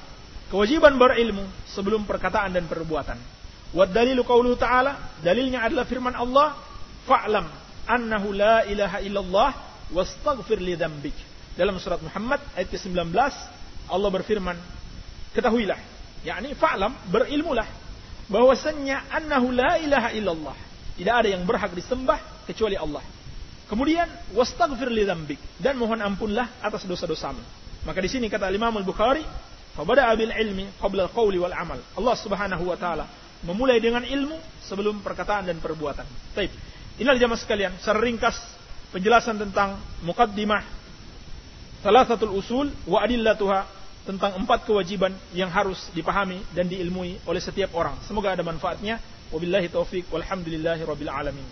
kewajiban berilmu sebelum perkataan dan perbuatan. Wa dalilu qauluhu ta'ala, dalilnya adalah firman Allah, fa'lam annahu la ilaha illallah wastaghfir li dzambik. Dalam surat Muhammad ayat ke-19 Allah berfirman, ketahuilah yakni fa'lam, berilmulah bahwasannya annahu la ilaha illallah, tidak ada yang berhak disembah kecuali Allah. Kemudian wastaghfir li dzambik, dan mohon ampunlah atas dosa-dosamu. Maka di sini kata Imam Al-Bukhari, fa bada'a bil ilmi qabla al-qawli wal amal. Allah Subhanahu wa taala memulai dengan ilmu sebelum perkataan dan perbuatan. Baik. Inilah jamaah sekalian, secara ringkas penjelasan tentang muqaddimah Thalathatul Usul wa adillatuha, tentang 4 kewajiban yang harus dipahami dan diilmui oleh setiap orang. Semoga ada manfaatnya. Wabillahi taufiq walhamdulillahi rabbil alamin.